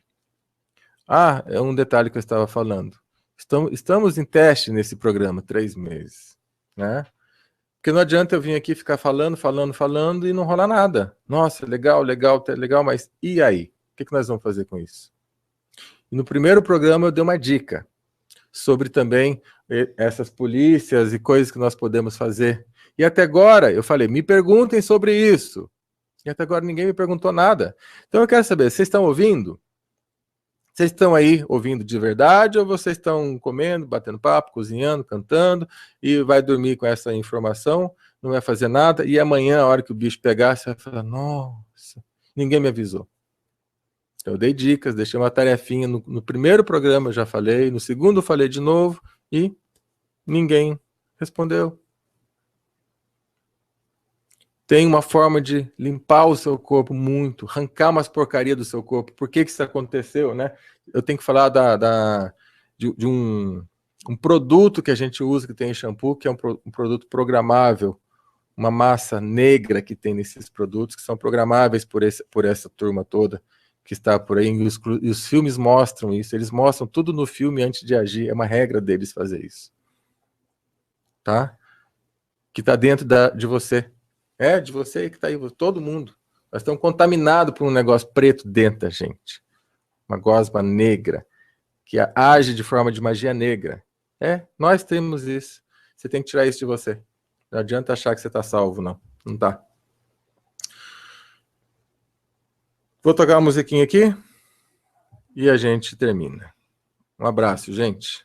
Ah, é um detalhe que eu estava falando. Estamos em teste nesse programa, 3 meses, né? Porque não adianta eu vir aqui ficar falando e não rolar nada. Nossa, legal, mas e aí? O que nós vamos fazer com isso? E no primeiro programa eu dei uma dica sobre também essas polícias e coisas que nós podemos fazer. E até agora eu falei, me perguntem sobre isso. E até agora ninguém me perguntou nada. Então eu quero saber, vocês estão ouvindo? Vocês estão aí ouvindo de verdade ou vocês estão comendo, batendo papo, cozinhando, cantando e vai dormir com essa informação, não vai fazer nada e amanhã, a hora que o bicho pegar, você vai falar, nossa, ninguém me avisou. Então, eu dei dicas, deixei uma tarefinha, no primeiro programa eu já falei, no segundo eu falei de novo e ninguém respondeu. Tem uma forma de limpar o seu corpo muito, arrancar umas porcarias do seu corpo. Por que isso aconteceu, né? Eu tenho que falar de um produto que a gente usa, que tem em shampoo, que é um produto programável, uma massa negra que tem nesses produtos, que são programáveis por essa turma toda que está por aí. E os filmes mostram isso, eles mostram tudo no filme antes de agir, é uma regra deles fazer isso. Tá? Que está dentro de você. É, de você que está aí, todo mundo. Nós estamos contaminados por um negócio preto dentro da gente. Uma gosma negra, que age de forma de magia negra. É, nós temos isso. Você tem que tirar isso de você. Não adianta achar que você está salvo, não. Não está. Vou tocar uma musiquinha aqui e a gente termina. Um abraço, gente.